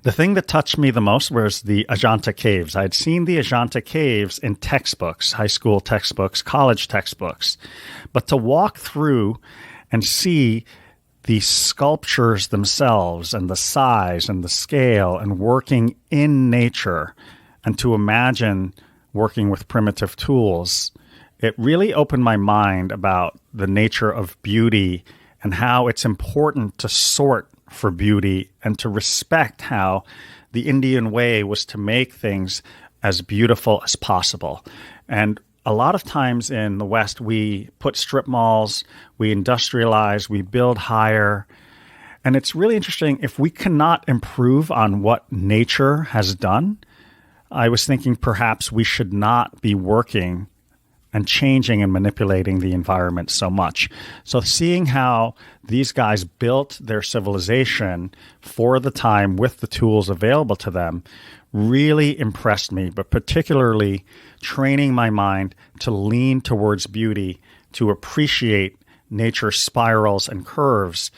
the thing that touched me the most was the Ajanta Caves. I'd seen the Ajanta Caves in textbooks, high school textbooks, college textbooks. But to walk through and see the sculptures themselves and the size and the scale and working in nature, and to imagine working with primitive tools, it really opened my mind about the nature of beauty and how it's important to sort for beauty and to respect how the Indian way was to make things as beautiful as possible. And a lot of times in the West, we put strip malls, we industrialize, we build higher. And it's really interesting, if we cannot improve on what nature has done, I was thinking perhaps we should not be working and changing and manipulating the environment so much. So seeing how these guys built their civilization for the time with the tools available to them really impressed me, but particularly training my mind to lean towards beauty, to appreciate nature's spirals and curves.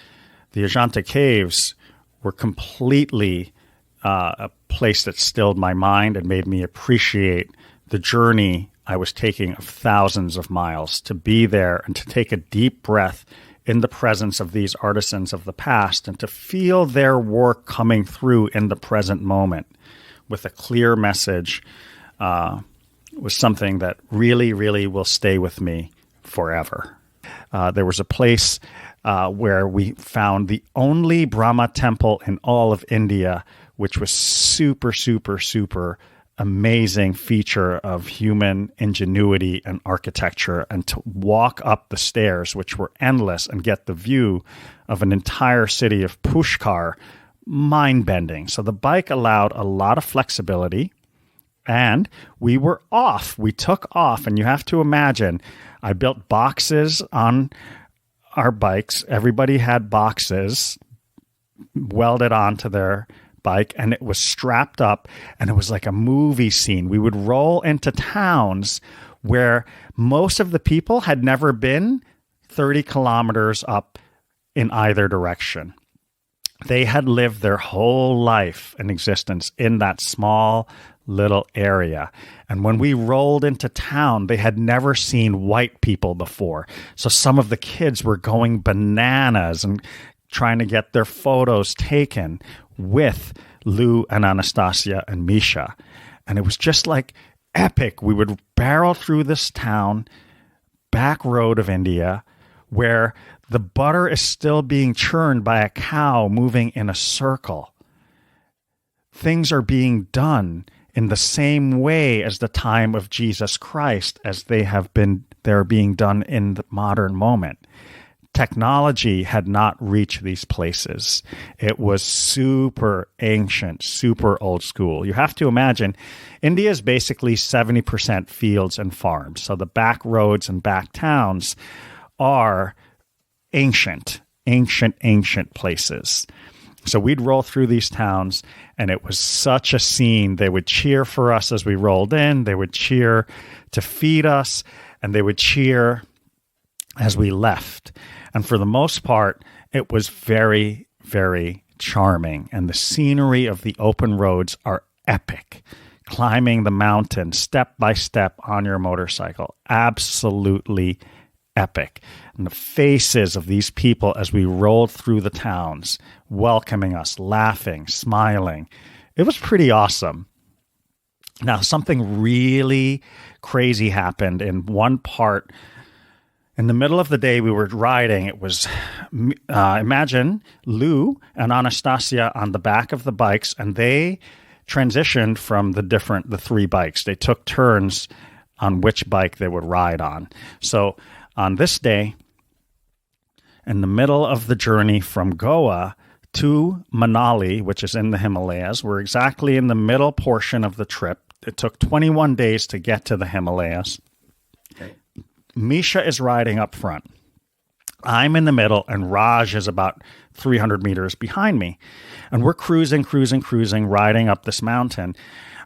The Ajanta Caves were completely a place that stilled my mind and made me appreciate the journey I was taking of thousands of miles to be there and to take a deep breath in the presence of these artisans of the past and to feel their work coming through in the present moment with a clear message was something that really, really will stay with me forever. There was a place where we found the only Brahma Temple in all of India, which was super, super, super amazing feature of human ingenuity and architecture, and to walk up the stairs, which were endless, and get the view of an entire city of Pushkar, mind-bending. So the bike allowed a lot of flexibility, and we were off. We took off, and you have to imagine, I built boxes on our bikes. Everybody had boxes welded onto their bike, and it was strapped up, and it was like a movie scene. We would roll into towns where most of the people had never been 30 kilometers up in either direction. They had lived their whole life and existence in that small little area. And when we rolled into town, they had never seen white people before. So some of the kids were going bananas and trying to get their photos taken with Lou and Anastasia and Misha. And it was just like epic. We would barrel through this town, back road of India, where the butter is still being churned by a cow moving in a circle. Things are being done in the same way as the time of Jesus Christ as they're being done in the modern moment. Technology had not reached these places. It was super ancient, super old school. You have to imagine, India is basically 70% fields and farms. So the back roads and back towns are ancient places. So we'd roll through these towns, and it was such a scene. They would cheer for us as we rolled in. They would cheer to feed us, and they would cheer as we left. And for the most part, it was very, very charming. And the scenery of the open roads are epic. Climbing the mountain step by step on your motorcycle, absolutely epic. And the faces of these people as we rolled through the towns, welcoming us, laughing, smiling. It was pretty awesome. Now, something really crazy happened in one part. In the middle of the day, we were riding. It was, imagine Lou and Anastasia on the back of the bikes, and they transitioned from the three bikes. They took turns on which bike they would ride on. So on this day, in the middle of the journey from Goa to Manali, which is in the Himalayas, we're exactly in the middle portion of the trip. It took 21 days to get to the Himalayas. Misha is riding up front. I'm in the middle, and Raj is about 300 meters behind me. And we're cruising, riding up this mountain.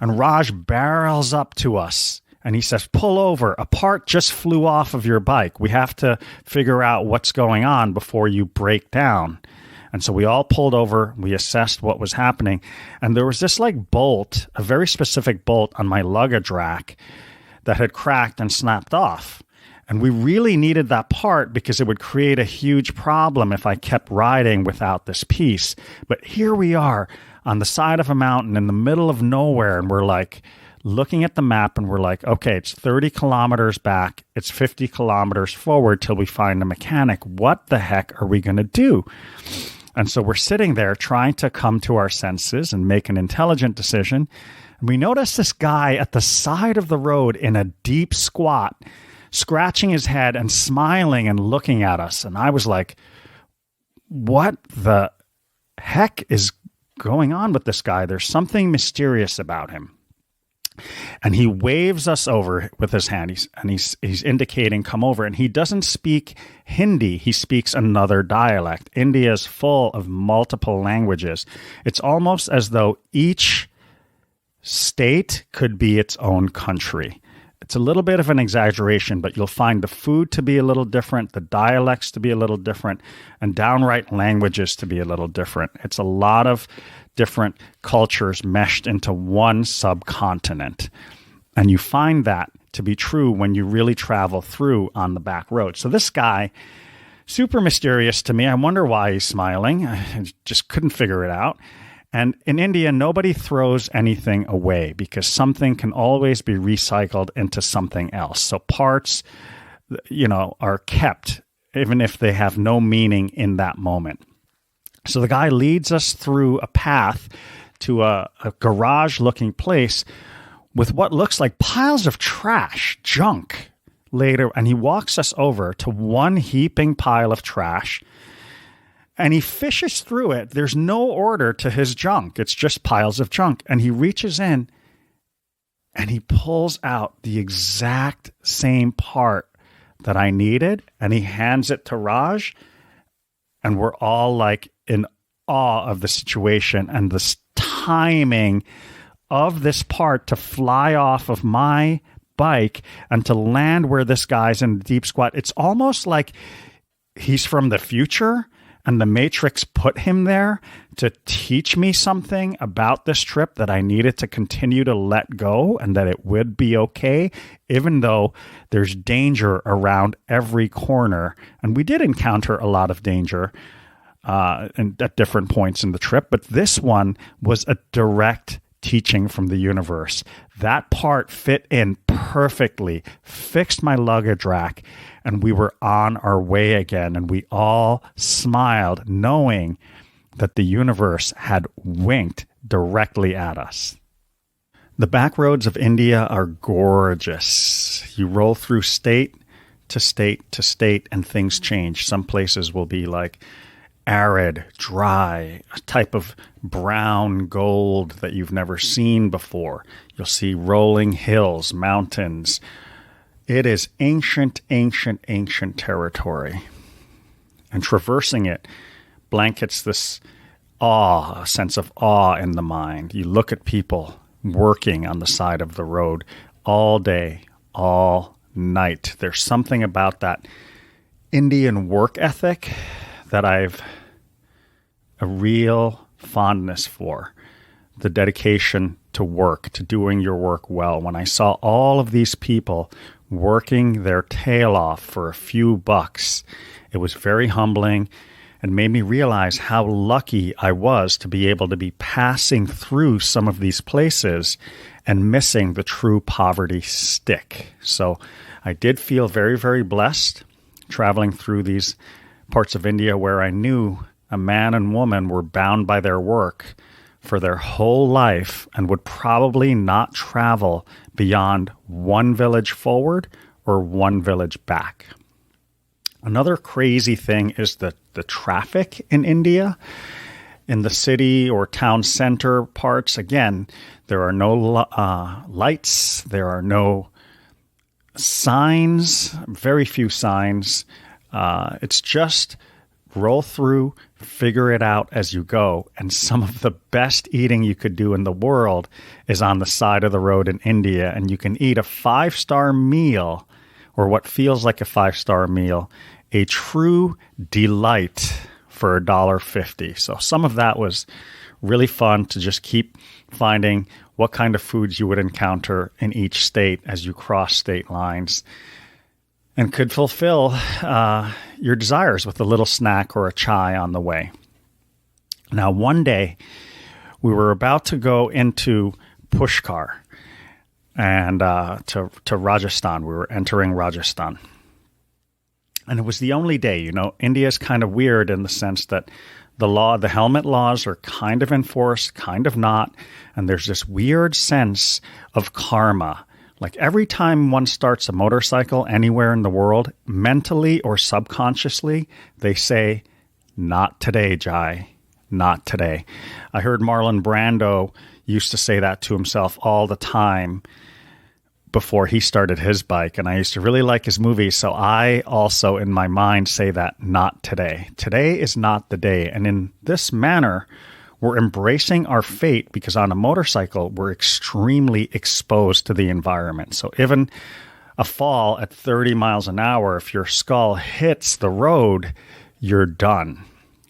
And Raj barrels up to us, and he says, pull over. A part just flew off of your bike. We have to figure out what's going on before you break down. And so we all pulled over. We assessed what was happening. And there was this like bolt, a very specific bolt on my luggage rack that had cracked and snapped off. And we really needed that part because it would create a huge problem if I kept riding without this piece. But here we are on the side of a mountain in the middle of nowhere. And we're like looking at the map and we're like, okay, it's 30 kilometers back. It's 50 kilometers forward till we find a mechanic. What the heck are we going to do? And so we're sitting there trying to come to our senses and make an intelligent decision. And we notice this guy at the side of the road in a deep squat, scratching his head and smiling and looking at us. And I was like, what the heck is going on with this guy? There's something mysterious about him. And he waves us over with his hand. He's indicating, come over. And he doesn't speak Hindi. He speaks another dialect. India is full of multiple languages. It's almost as though each state could be its own country. It's a little bit of an exaggeration, but you'll find the food to be a little different, the dialects to be a little different, and downright languages to be a little different. It's a lot of different cultures meshed into one subcontinent. And you find that to be true when you really travel through on the back road. So this guy, super mysterious to me. I wonder why he's smiling. I just couldn't figure it out. And in India, nobody throws anything away because something can always be recycled into something else. So parts, are kept even if they have no meaning in that moment. So the guy leads us through a path to a garage-looking place with what looks like piles of trash, junk, later. And he walks us over to one heaping pile of trash. And he fishes through it. There's no order to his junk. It's just piles of junk. And he reaches in and he pulls out the exact same part that I needed. And he hands it to Raj. And we're all like in awe of the situation and the timing of this part to fly off of my bike and to land where this guy's in the deep squat. It's almost like he's from the future. And the Matrix put him there to teach me something about this trip that I needed to continue to let go and that it would be okay, even though there's danger around every corner. And we did encounter a lot of danger at different points in the trip, but this one was a direct teaching from the universe. That part fit in perfectly, fixed my luggage rack, and we were on our way again. And we all smiled, knowing that the universe had winked directly at us. The back roads of India are gorgeous. You roll through state to state to state, and things change. Some places will be like arid, dry, a type of brown gold that you've never seen before. You'll see rolling hills, mountains. It is ancient, ancient, ancient territory. And traversing it blankets this awe, a sense of awe in the mind. You look at people working on the side of the road all day, all night. There's something about that Indian work ethic that I've a real fondness for. The dedication to work, to doing your work well. When I saw all of these people working their tail off for a few bucks, it was very humbling and made me realize how lucky I was to be able to be passing through some of these places and missing the true poverty stick. So I did feel very, very blessed traveling through these parts of India where I knew a man and woman were bound by their work for their whole life and would probably not travel beyond one village forward or one village back. Another crazy thing is the traffic in India. In the city or town center parts, again, there are no lights, there are no signs, very few signs. It's just roll through, figure it out as you go. And some of the best eating you could do in the world is on the side of the road in India. And you can eat a 5-star meal, or what feels like a 5-star meal, a true delight for $1.50. So some of that was really fun to just keep finding what kind of foods you would encounter in each state as you cross state lines, and could fulfill your desires with a little snack or a chai on the way. Now, one day, we were about to go into Pushkar and to Rajasthan. We were entering Rajasthan. And it was the only day. You know, India is kind of weird in the sense that the helmet laws are kind of enforced, kind of not. And there's this weird sense of karma. Like every time one starts a motorcycle anywhere in the world, mentally or subconsciously, they say, "Not today, Jai, not today." I heard Marlon Brando used to say that to himself all the time before he started his bike, and I used to really like his movies, so I also, in my mind, say that, "Not today." Today is not the day, and in this manner, we're embracing our fate because on a motorcycle, we're extremely exposed to the environment. So even a fall at 30 miles an hour, if your skull hits the road, you're done.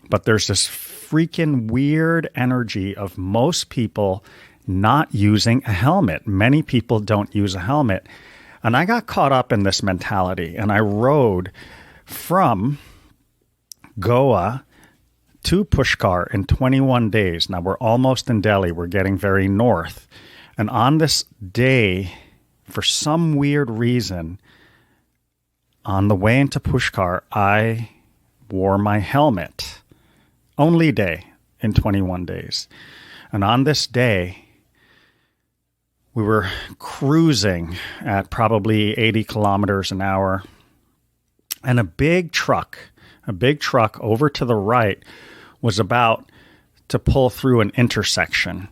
But there's this freaking weird energy of most people not using a helmet. Many people don't use a helmet. And I got caught up in this mentality, and I rode from Goa to Pushkar in 21 days. Now, we're almost in Delhi. We're getting very north. And on this day, for some weird reason, on the way into Pushkar, I wore my helmet. Only day in 21 days. And on this day, we were cruising at probably 80 kilometers an hour. And a big truck over to the right was about to pull through an intersection.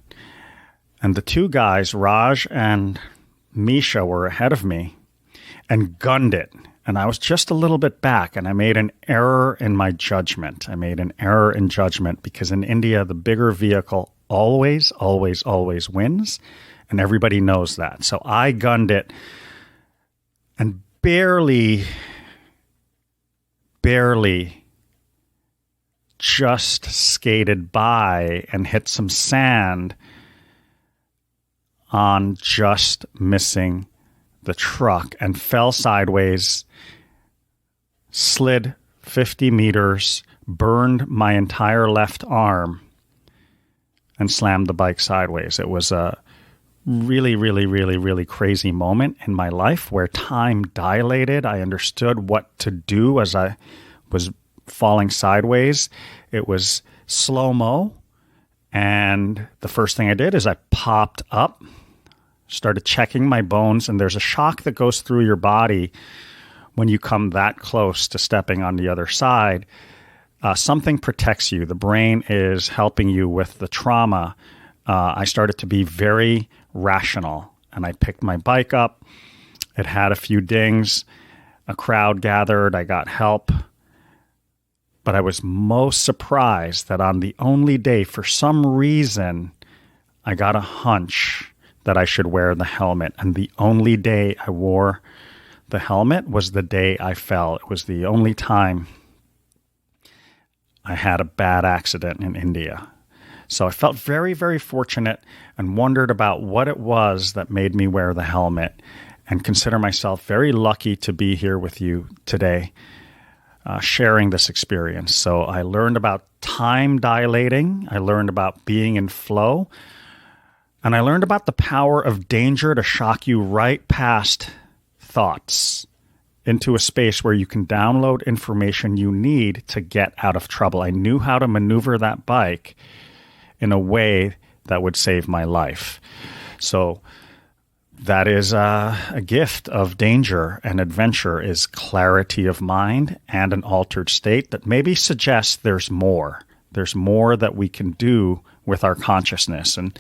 And the two guys, Raj and Misha, were ahead of me and gunned it. And I was just a little bit back, and I made an error in my judgment. Because in India, the bigger vehicle always wins, and everybody knows that. So I gunned it and barely just skated by and hit some sand on just missing the truck and fell sideways, slid 50 meters, burned my entire left arm, and slammed the bike sideways. It was a really crazy moment in my life where time dilated. I understood what to do as I was falling sideways. It was slow-mo, and the first thing I did is I popped up, started checking my bones, and there's a shock that goes through your body when you come that close to stepping on the other side. Something protects you. The brain is helping you with the trauma. I started to be very rational, and I picked my bike up. It had a few dings. A crowd gathered. I got help. But I was most surprised that on the only day, for some reason, I got a hunch that I should wear the helmet. And the only day I wore the helmet was the day I fell. It was the only time I had a bad accident in India. So I felt very fortunate and wondered about what it was that made me wear the helmet, and consider myself very lucky to be here with you today, sharing this experience. So I learned about time dilating. I learned about being in flow. And I learned about the power of danger to shock you right past thoughts into a space where you can download information you need to get out of trouble. I knew how to maneuver that bike in a way that would save my life. So that is a gift of danger and adventure, is clarity of mind and an altered state that maybe suggests there's more. There's more that we can do with our consciousness. And,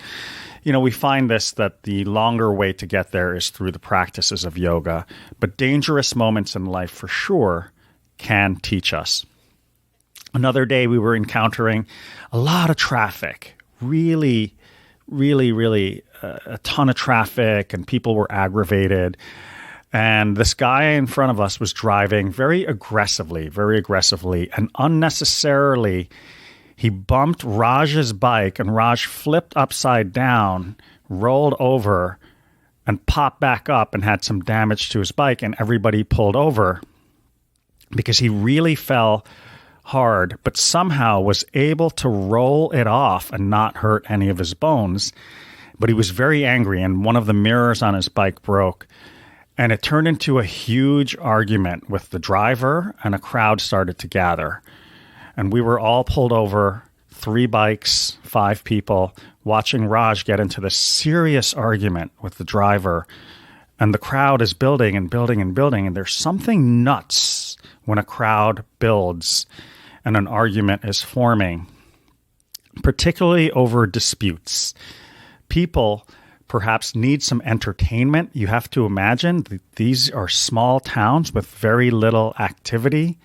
we find that the longer way to get there is through the practices of yoga. But dangerous moments in life, for sure, can teach us. Another day we were encountering a lot of traffic, really a ton of traffic, and people were aggravated. And this guy in front of us was driving very aggressively, and unnecessarily. He bumped Raj's bike, and Raj flipped upside down, rolled over, and popped back up and had some damage to his bike, and everybody pulled over because he really fell hard, but somehow was able to roll it off and not hurt any of his bones. But he was very angry, and one of the mirrors on his bike broke. And it turned into a huge argument with the driver, and a crowd started to gather. And we were all pulled over, 3 bikes, 5 people, watching Raj get into this serious argument with the driver. And the crowd is building and building and building. And there's something nuts when a crowd builds and an argument is forming, particularly over disputes. People perhaps need some entertainment. You have to imagine that these are small towns with very little activity.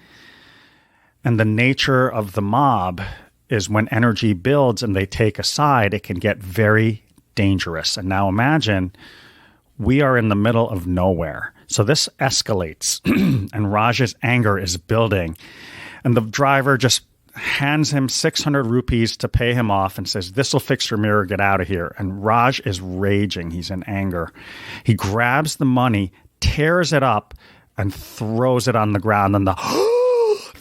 And the nature of the mob is when energy builds and they take a side, it can get very dangerous. And now imagine we are in the middle of nowhere. So this escalates and Raj's anger is building. And the driver just hands him 600 rupees to pay him off and says, "This will fix your mirror, get out of here." And Raj is raging. He's in anger. He grabs the money, tears it up, and throws it on the ground. And the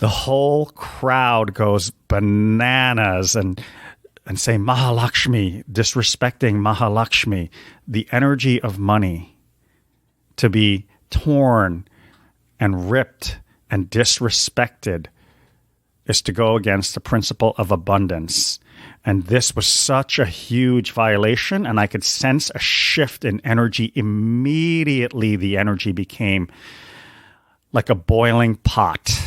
whole crowd goes bananas and say Mahalakshmi, disrespecting Mahalakshmi, the energy of money, to be torn and ripped and disrespected is to go against the principle of abundance. And this was such a huge violation, and I could sense a shift in energy. Immediately, the energy became like a boiling pot,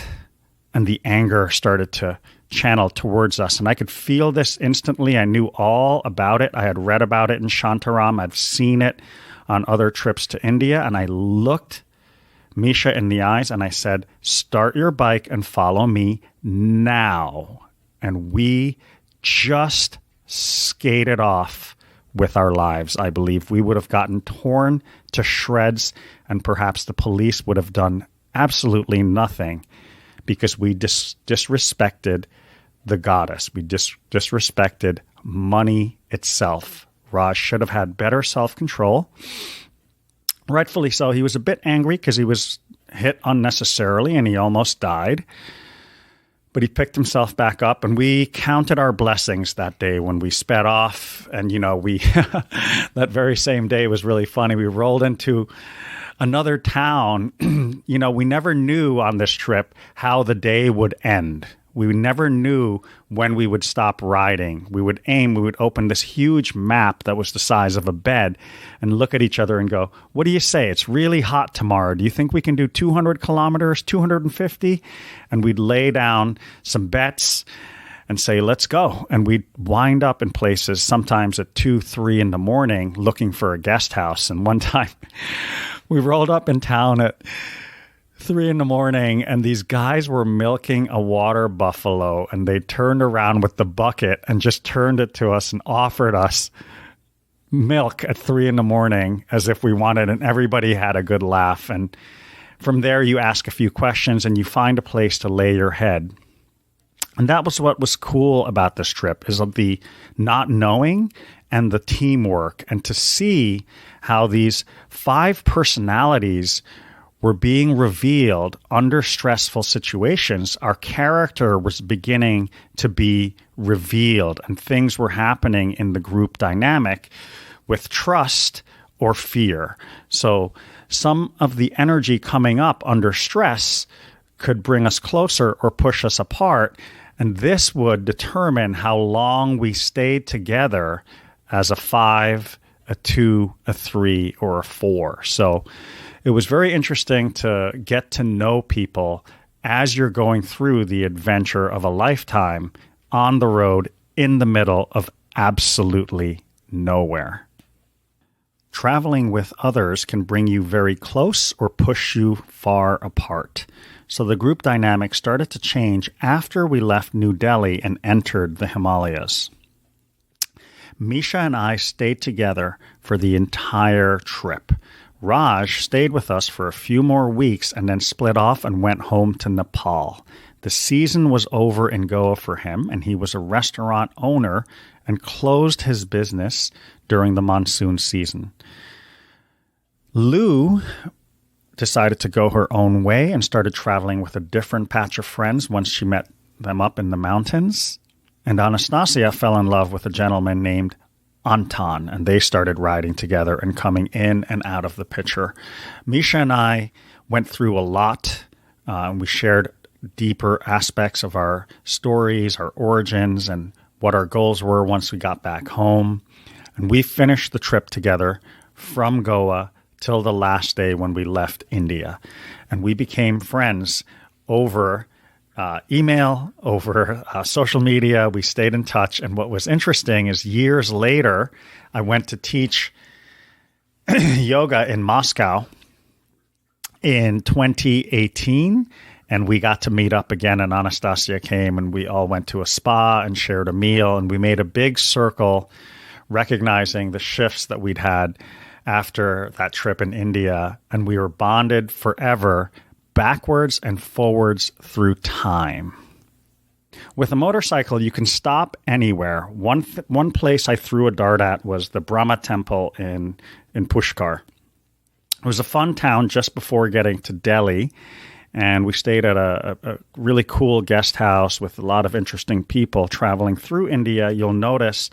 and the anger started to channel towards us. And I could feel this instantly. I knew all about it. I had read about it in Shantaram. I've seen it on other trips to India, and I looked Misha in the eyes and I said, "Start your bike and follow me now." And we just skated off with our lives. I believe we would have gotten torn to shreds, and perhaps the police would have done absolutely nothing because we disrespected the goddess. We disrespected money itself. Raj should have had better self-control. Rightfully so. He was a bit angry because he was hit unnecessarily and he almost died. But he picked himself back up, and we counted our blessings that day when we sped off. And, we that very same day was really funny. We rolled into another town. We never knew on this trip how the day would end. We never knew when we would stop riding. We would open this huge map that was the size of a bed and look at each other and go, "What do you say? It's really hot tomorrow. Do you think we can do 200 kilometers, 250? And we'd lay down some bets and say, "Let's go." And we'd wind up in places sometimes at 2, 3 in the morning looking for a guest house. And one time we rolled up in town at 3 in the morning, and these guys were milking a water buffalo, and they turned around with the bucket and just turned it to us and offered us milk at 3 in the morning as if we wanted, and everybody had a good laugh. And from there, you ask a few questions and you find a place to lay your head. And that was what was cool about this trip, is the not knowing and the teamwork, and to see how these 5 personalities were being revealed under stressful situations. Our character was beginning to be revealed, and things were happening in the group dynamic with trust or fear. So some of the energy coming up under stress could bring us closer or push us apart, and this would determine how long we stayed together as a 5, a 2, a 3, or a 4. So it was very interesting to get to know people as you're going through the adventure of a lifetime on the road in the middle of absolutely nowhere. Traveling with others can bring you very close or push you far apart. So the group dynamic started to change after we left New Delhi and entered the Himalayas. Misha and I stayed together for the entire trip. Raj stayed with us for a few more weeks and then split off and went home to Nepal. The season was over in Goa for him, and he was a restaurant owner and closed his business during the monsoon season. Lou decided to go her own way and started traveling with a different patch of friends once she met them up in the mountains. And Anastasia fell in love with a gentleman named Anton, and they started riding together and coming in and out of the picture. Misha and I went through a lot. We shared deeper aspects of our stories, our origins, and what our goals were once we got back home. And we finished the trip together from Goa till the last day when we left India. And we became friends over email, over social media. We stayed in touch. And what was interesting is years later, I went to teach yoga in Moscow in 2018. And we got to meet up again, and Anastasia came, and we all went to a spa and shared a meal. And we made a big circle, recognizing the shifts that we'd had after that trip in India. And we were bonded forever, backwards and forwards through time. With a motorcycle, you can stop anywhere. One place I threw a dart at was the Brahma Temple in Pushkar. It was a fun town just before getting to Delhi, and we stayed at a really cool guest house with a lot of interesting people traveling through India. You'll notice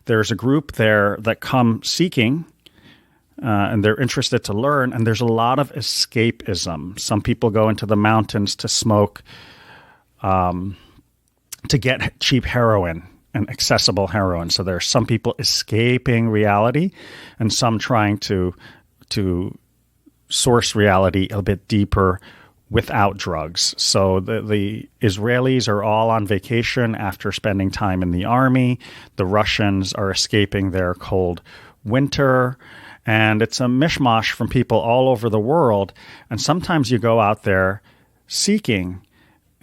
there's a group there that come seeking, and they're interested to learn, and there's a lot of escapism. Some people go into the mountains to smoke, to get cheap heroin and accessible heroin. So there's some people escaping reality and some trying to source reality a bit deeper without drugs. So the Israelis are all on vacation after spending time in the army. The Russians are escaping their cold winter. And it's a mishmash from people all over the world. And sometimes you go out there seeking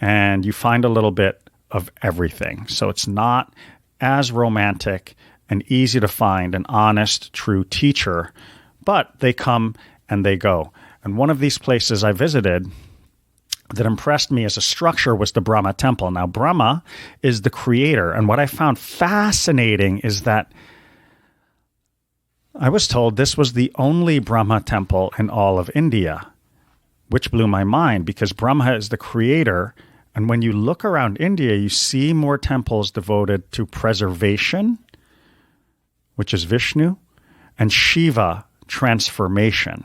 and you find a little bit of everything. So it's not as romantic and easy to find an honest, true teacher, but they come and they go. And one of these places I visited that impressed me as a structure was the Brahma Temple. Now, Brahma is the creator. And what I found fascinating is that I was told this was the only Brahma temple in all of India, which blew my mind because Brahma is the creator. And when you look around India, you see more temples devoted to preservation, which is Vishnu, and Shiva, transformation.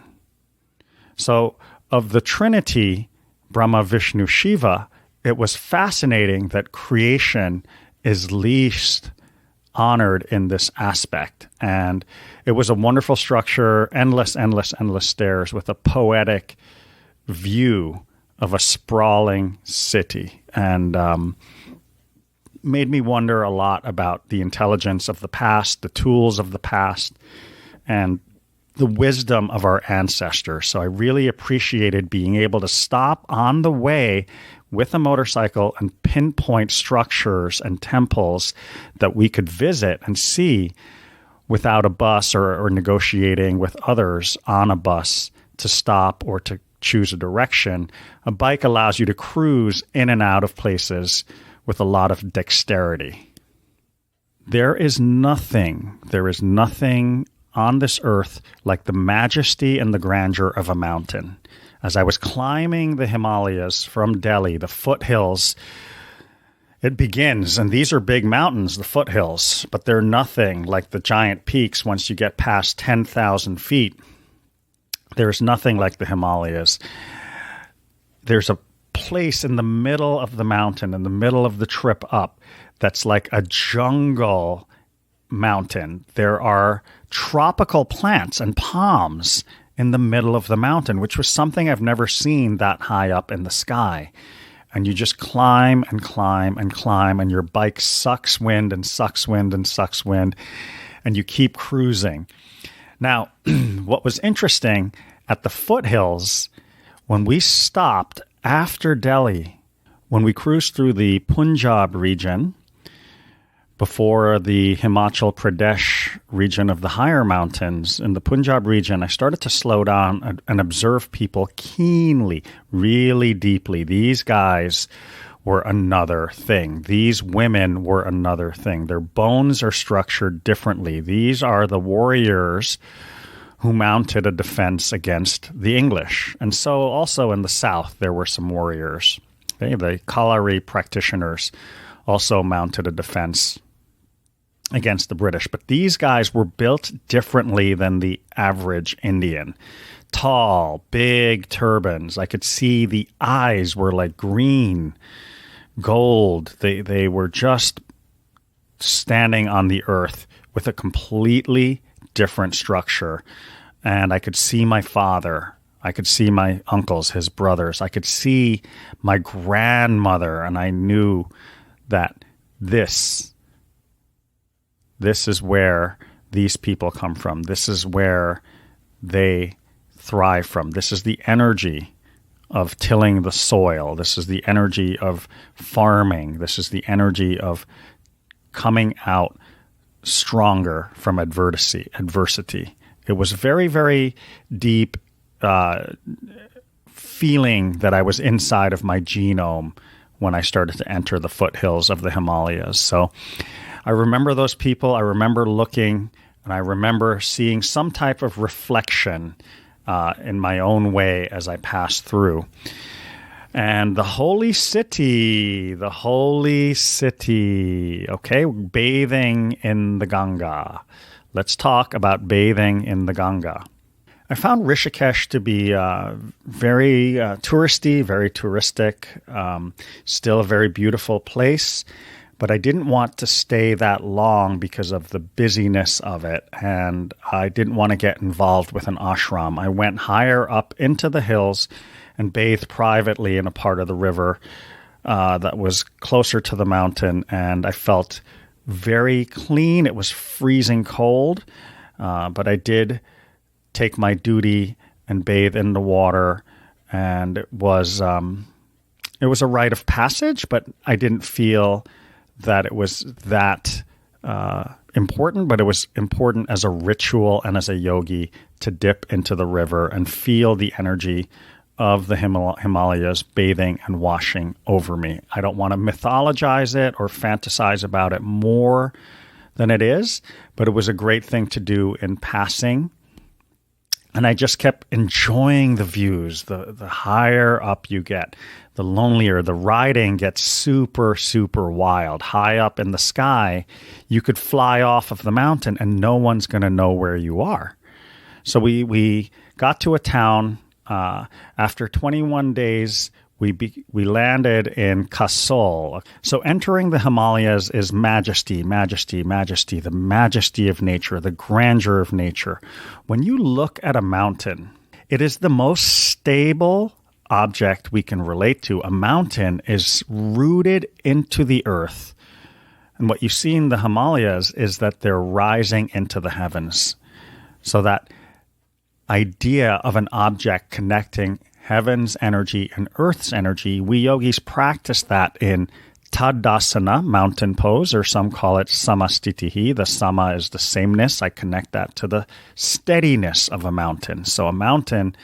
So of the Trinity, Brahma, Vishnu, Shiva, it was fascinating that creation is least honored in this aspect. And it was a wonderful structure, endless stairs with a poetic view of a sprawling city. And made me wonder a lot about the intelligence of the past, the tools of the past, and the wisdom of our ancestors. So I really appreciated being able to stop on the way with a motorcycle and pinpoint structures and temples that we could visit and see without a bus or negotiating with others on a bus to stop or to choose a direction. A bike allows you to cruise in and out of places with a lot of dexterity. There is nothing on this earth like the majesty and the grandeur of a mountain. As I was climbing the Himalayas from Delhi, the foothills, it begins, and these are big mountains, the foothills, but they're nothing like the giant peaks once you get past 10,000 feet. There's nothing like the Himalayas. There's a place in the middle of the mountain, in the middle of the trip up, that's like a jungle mountain, there are tropical plants and palms in the middle of the mountain, which was something I've never seen that high up in the sky. And you just climb and climb and climb, and your bike sucks wind and sucks wind and sucks wind, and you keep cruising. Now, what was interesting at the foothills, when we stopped after Delhi, when we cruised through the Punjab region, before the Himachal Pradesh region of the higher mountains, in the Punjab region, I started to slow down and observe people keenly, really deeply. These guys were another thing. These women were another thing. Their bones are structured differently. These are the warriors who mounted a defense against the English. And so also in the south, there were some warriors. Okay? The Kalari practitioners also mounted a defense against the British. But these guys were built differently than the average Indian. Tall, big turbans. I could see the eyes were like green, gold. They were just standing on the earth with a completely different structure. And I could see my father. I could see my uncles, his brothers. I could see my grandmother. And I knew that this is where these people come from. This is where they thrive from. This is the energy of tilling the soil. This is the energy of farming. This is the energy of coming out stronger from adversity. It was very, very deep feeling that I was inside of my genome when I started to enter the foothills of the Himalayas. So I remember those people. I remember looking, and I remember seeing some type of reflection in my own way as I passed through. And the holy city, okay, bathing in the Ganga. Let's talk about bathing in the Ganga. I found Rishikesh to be very touristy, very touristic, still a very beautiful place. But I didn't want to stay that long because of the busyness of it, and I didn't want to get involved with an ashram. I went higher up into the hills and bathed privately in a part of the river that was closer to the mountain, and I felt very clean. It was freezing cold, but I did take my duty and bathe in the water, and it was a rite of passage, but I didn't feel that it was that important, but it was important as a ritual and as a yogi to dip into the river and feel the energy of the Himalayas bathing and washing over me. I don't want to mythologize it or fantasize about it more than it is, but it was a great thing to do in passing. And I just kept enjoying the views. The higher up you get, the lonelier. The riding gets super, super wild. High up in the sky, you could fly off of the mountain and no one's going to know where you are. So we got to a town. After 21 days, we landed in Kasol. So entering the Himalayas is majesty, majesty, majesty, the majesty of nature, the grandeur of nature. When you look at a mountain, it is the most stable object we can relate to. A mountain is rooted into the earth. And what you see in the Himalayas is that they're rising into the heavens. So that idea of an object connecting heaven's energy and earth's energy, we yogis practice that in Tadasana, mountain pose, or some call it Samastitihi. The Sama is the sameness. I connect that to the steadiness of a mountain. So a mountain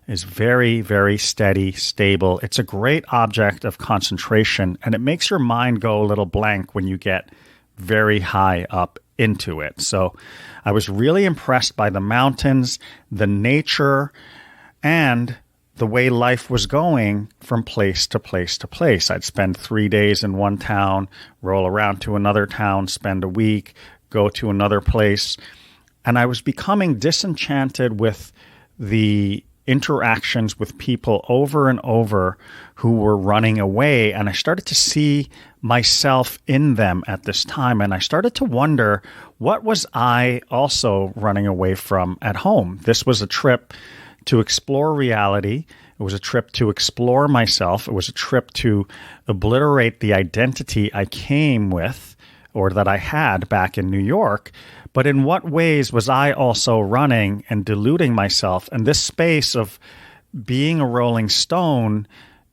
is very, very steady, stable. It's a great object of concentration, and it makes your mind go a little blank when you get very high up into it. So I was really impressed by the mountains, the nature, and the way life was going from place to place to place. I'd spend 3 days in one town, roll around to another town, spend a week, go to another place. And I was becoming disenchanted with the interactions with people over and over who were running away. And I started to see myself in them at this time. And I started to wonder, what was I also running away from at home? This was a trip to explore reality. It was a trip to explore myself. It was a trip to obliterate the identity I came with or that I had back in New York. But in what ways was I also running and deluding myself? And this space of being a rolling stone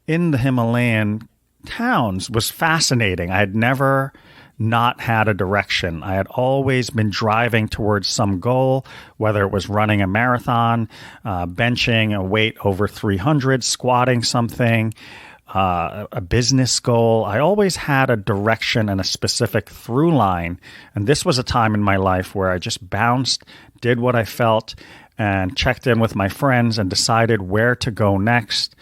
in the Himalayan towns was fascinating. I had never not had a direction. I had always been driving towards some goal, whether it was running a marathon, benching a weight over 300, squatting something, a business goal. I always had a direction and a specific through line. And this was a time in my life where I just bounced, did what I felt, and checked in with my friends and decided where to go next,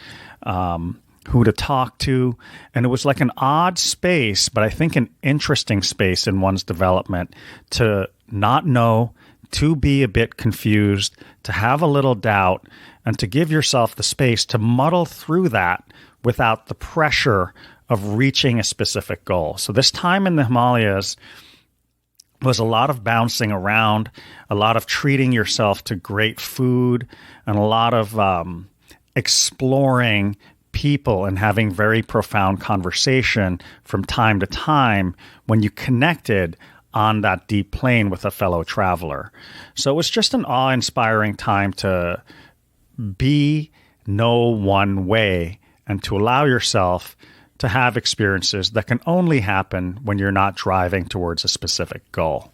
who to talk to. And it was like an odd space, but I think an interesting space in one's development to not know, to be a bit confused, to have a little doubt, and to give yourself the space to muddle through that without the pressure of reaching a specific goal. So this time in the Himalayas was a lot of bouncing around, a lot of treating yourself to great food, and a lot of exploring people and having very profound conversation from time to time when you connected on that deep plane with a fellow traveler. So it was just an awe-inspiring time to be no one way and to allow yourself to have experiences that can only happen when you're not driving towards a specific goal.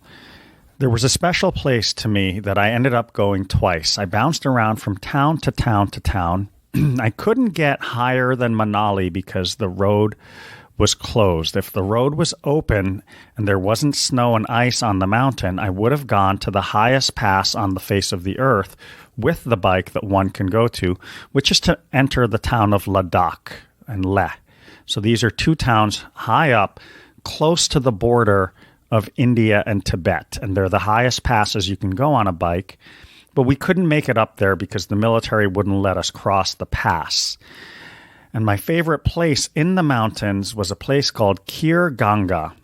There was a special place to me that I ended up going twice. I bounced around from town to town to town. I couldn't get higher than Manali because the road was closed. If the road was open and there wasn't snow and ice on the mountain, I would have gone to the highest pass on the face of the earth with the bike that one can go to, which is to enter the town of Ladakh and Leh. So these are two towns high up, close to the border of India and Tibet, and they're the highest passes you can go on a bike. But we couldn't make it up there because the military wouldn't let us cross the pass. And my favorite place in the mountains was a place called Ganga.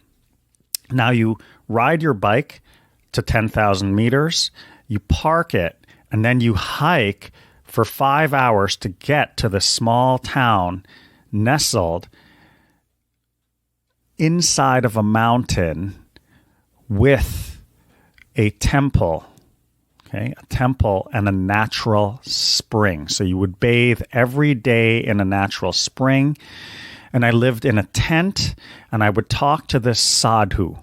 Now you ride your bike to 10,000 meters, you park it, and then you hike for 5 hours to get to the small town nestled inside of a mountain with a temple. Okay, a temple and a natural spring. So you would bathe every day in a natural spring. And I lived in a tent, and I would talk to this sadhu,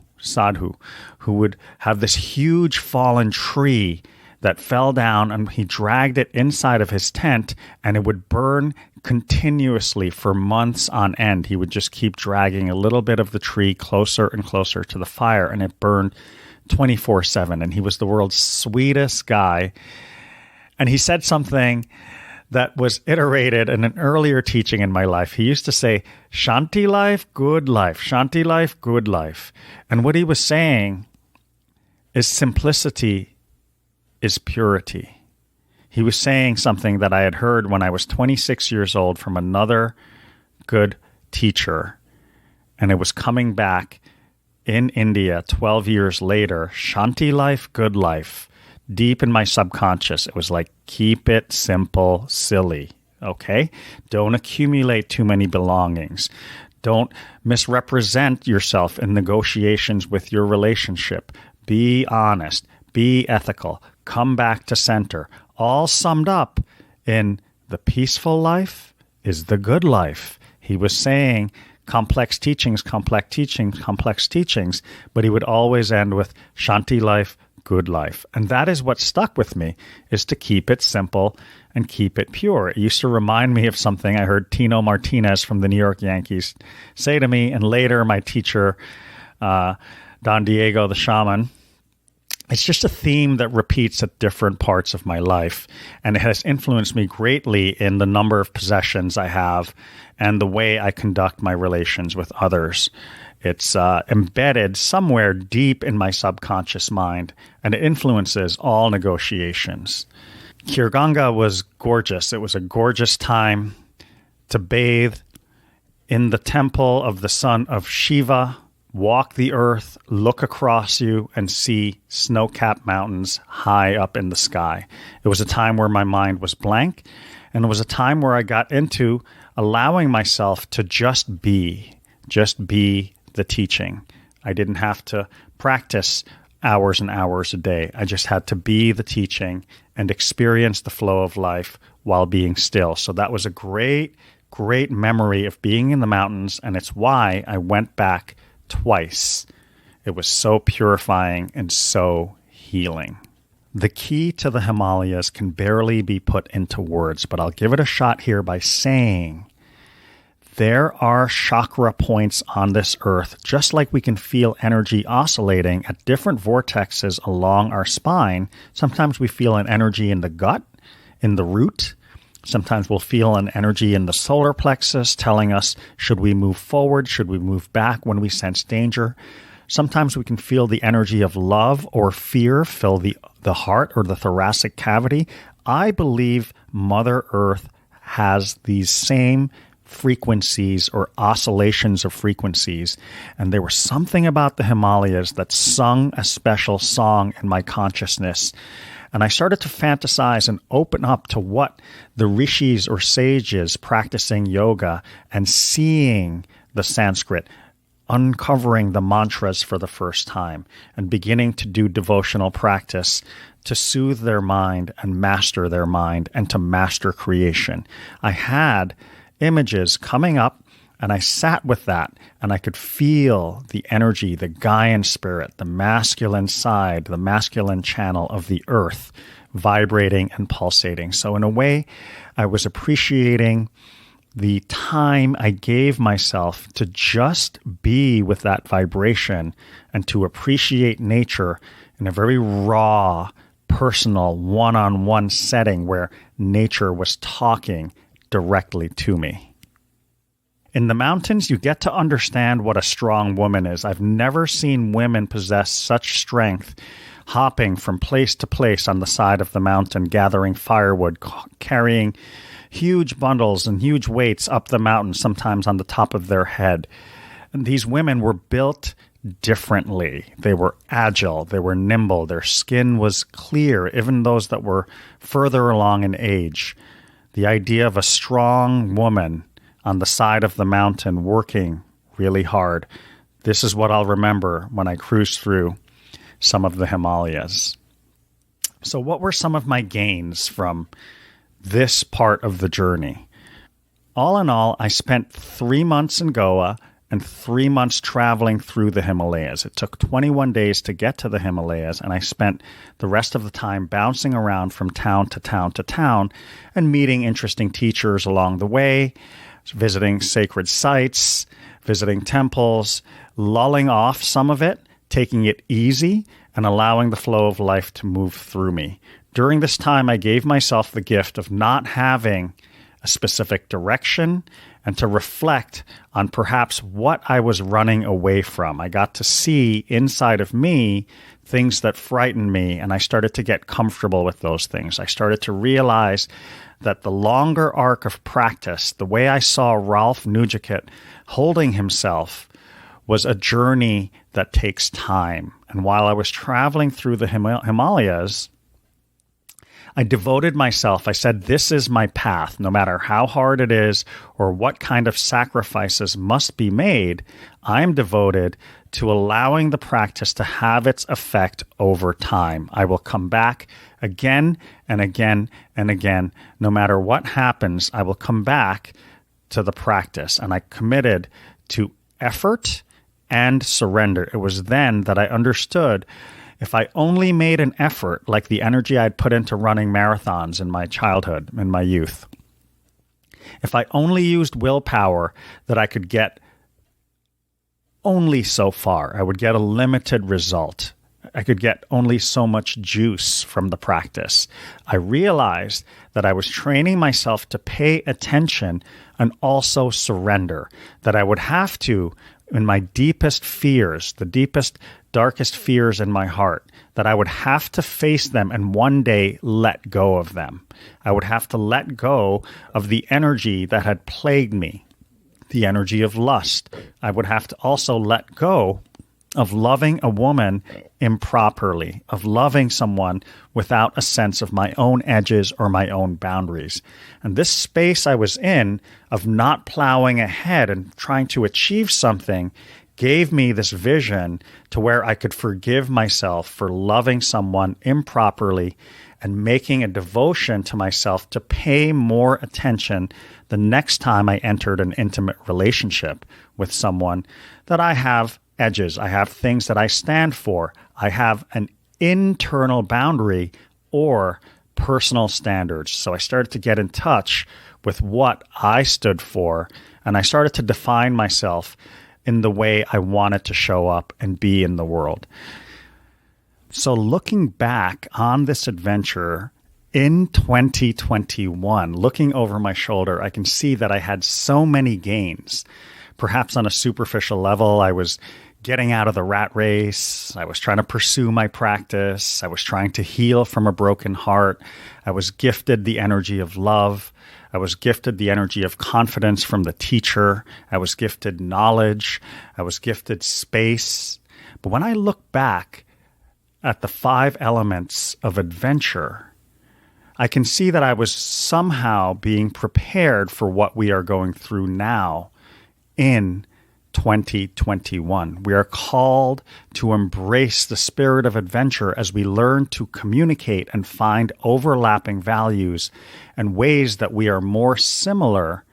who would have this huge fallen tree that fell down, and he dragged it inside of his tent, and it would burn continuously for months on end. He would just keep dragging a little bit of the tree closer and closer to the fire, and it burned 24/7, and he was the world's sweetest guy. And he said something that was iterated in an earlier teaching in my life. He used to say, Shanti life, good life. Shanti life, good life. And what he was saying is simplicity is purity. He was saying something that I had heard when I was 26 years old from another good teacher, and it was coming back in India 12 years later. Shanti life, good life. Deep in my subconscious, it was like, keep it simple, silly, okay? Don't accumulate too many belongings. Don't misrepresent yourself in negotiations with your relationship. Be honest. Be ethical. Come back to center. All summed up in the peaceful life is the good life. He was saying complex teachings, complex teachings, complex teachings, but he would always end with Shanti life, good life. And that is what stuck with me, is to keep it simple and keep it pure. It used to remind me of something I heard Tino Martinez from the New York Yankees say to me, and later my teacher, Don Diego, the shaman. It's just a theme that repeats at different parts of my life, and it has influenced me greatly in the number of possessions I have and the way I conduct my relations with others. It's embedded somewhere deep in my subconscious mind, and it influences all negotiations. Ganga was gorgeous. It was a gorgeous time to bathe in the temple of the son of Shiva, walk the earth, look across you, and see snow-capped mountains high up in the sky. It was a time where my mind was blank, and it was a time where I got into allowing myself to just be the teaching. I didn't have to practice hours and hours a day. I just had to be the teaching and experience the flow of life while being still. So that was a great memory of being in the mountains, and it's why I went back twice. It was so purifying and so healing. The key to the Himalayas can barely be put into words, but I'll give it a shot here by saying there are chakra points on this earth, just like we can feel energy oscillating at different vortexes along our spine. Sometimes we feel an energy in the gut, in the root. Sometimes we'll feel an energy in the solar plexus telling us, should we move forward? Should we move back when we sense danger? Sometimes we can feel the energy of love or fear fill the heart or the thoracic cavity. I believe Mother Earth has these same frequencies or oscillations of frequencies. And there was something about the Himalayas that sung a special song in my consciousness. And I started to fantasize and open up to what the rishis or sages practicing yoga and seeing the Sanskrit, uncovering the mantras for the first time and beginning to do devotional practice to soothe their mind and to master creation. I had images coming up, and I sat with that, and I could feel the energy, the Gaian spirit, the masculine side, the masculine channel of the earth vibrating and pulsating. So in a way, I was appreciating the time I gave myself to just be with that vibration and to appreciate nature in a very raw, personal, one-on-one setting where nature was talking directly to me. In the mountains, you get to understand what a strong woman is. I've never seen women possess such strength, hopping from place to place on the side of the mountain, gathering firewood, carrying huge bundles and huge weights up the mountain, sometimes on the top of their head. And these women were built differently. They were agile, they were nimble, their skin was clear, even those that were further along in age. The idea of a strong woman on the side of the mountain working really hard. This is what I'll remember when I cruise through some of the Himalayas. So what were some of my gains from this part of the journey? All in all, I spent 3 months in Goa and 3 months traveling through the Himalayas. It took 21 days to get to the Himalayas, and I spent the rest of the time bouncing around from town to town to town and meeting interesting teachers along the way, visiting sacred sites, visiting temples, lulling off some of it, taking it easy, and allowing the flow of life to move through me. During this time, I gave myself the gift of not having a specific direction and to reflect on perhaps what I was running away from. I got to see inside of me things that frightened me, and I started to get comfortable with those things. I started to realize that the longer arc of practice, the way I saw Ralph Nugent holding himself, was a journey that takes time. And while I was traveling through the Himalayas, I devoted myself. I said, this is my path. No matter how hard it is or what kind of sacrifices must be made, I'm devoted to allowing the practice to have its effect over time. I will come back again and again and again. No matter what happens, I will come back to the practice. And I committed to effort and surrender. It was then that I understood if I only made an effort, like the energy I'd put into running marathons in my childhood, in my youth, if I only used willpower, that I could get only so far. I would get a limited result. I could get only so much juice from the practice. I realized that I was training myself to pay attention and also surrender, that I would have to, in my deepest fears, the deepest darkest fears in my heart, that I would have to face them and one day let go of them. I would have to let go of the energy that had plagued me, the energy of lust. I would have to also let go of loving a woman improperly, of loving someone without a sense of my own edges or my own boundaries. And this space I was in of not plowing ahead and trying to achieve something gave me this vision to where I could forgive myself for loving someone improperly and making a devotion to myself to pay more attention the next time I entered an intimate relationship with someone, that I have edges, I have things that I stand for, I have an internal boundary or personal standards. So I started to get in touch with what I stood for, and I started to define myself in the way I wanted to show up and be in the world. So looking back on this adventure in 2021, looking over my shoulder, I can see that I had so many gains. Perhaps on a superficial level, I was getting out of the rat race. I was trying to pursue my practice. I was trying to heal from a broken heart. I was gifted the energy of love. I was gifted the energy of confidence from the teacher. I was gifted knowledge. I was gifted space. But when I look back at the 5 elements of adventure, I can see that I was somehow being prepared for what we are going through now in 2021. We are called to embrace the spirit of adventure as we learn to communicate and find overlapping values and ways that we are more similar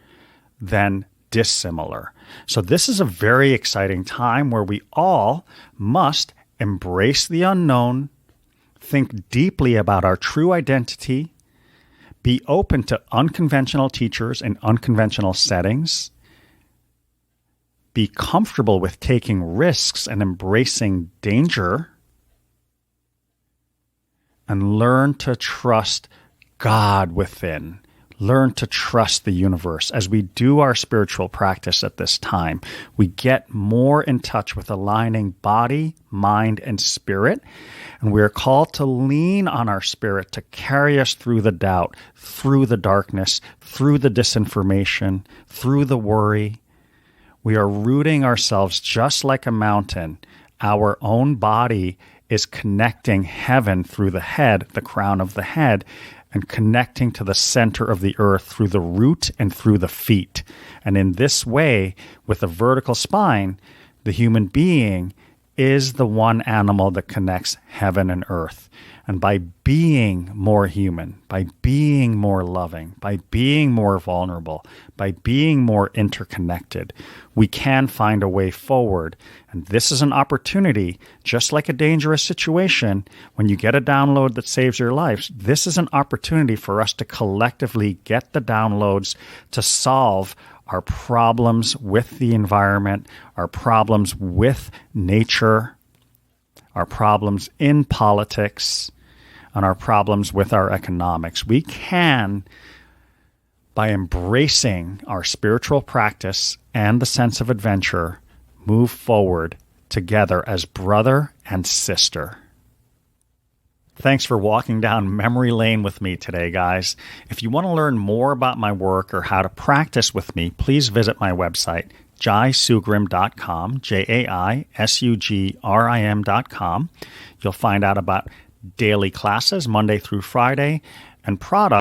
than dissimilar. So this is a very exciting time where we all must embrace the unknown, think deeply about our true identity, be open to unconventional teachers in unconventional settings, be comfortable with taking risks and embracing danger, and learn to trust God within. Learn to trust the universe. As we do our spiritual practice at this time, we get more in touch with aligning body, mind, and spirit. And we are called to lean on our spirit to carry us through the doubt, through the darkness, through the disinformation, through the worry. We are rooting ourselves just like a mountain. Our own body is connecting heaven through the head, the crown of the head, and connecting to the center of the earth through the root and through the feet. And in this way, with a vertical spine, the human being is the one animal that connects heaven and earth. And by being more human, by being more loving, by being more vulnerable, by being more interconnected, we can find a way forward. And this is an opportunity, just like a dangerous situation, when you get a download that saves your life, this is an opportunity for us to collectively get the downloads to solve our problems with the environment, our problems with nature, our problems in politics, and our problems with our economics. We can, by embracing our spiritual practice and the sense of adventure, move forward together as brother and sister. Thanks for walking down memory lane with me today, guys. If you want to learn more about my work or how to practice with me, please visit my website, jaisugrim.com, jaisugrim.com. You'll find out about daily classes, Monday through Friday, and products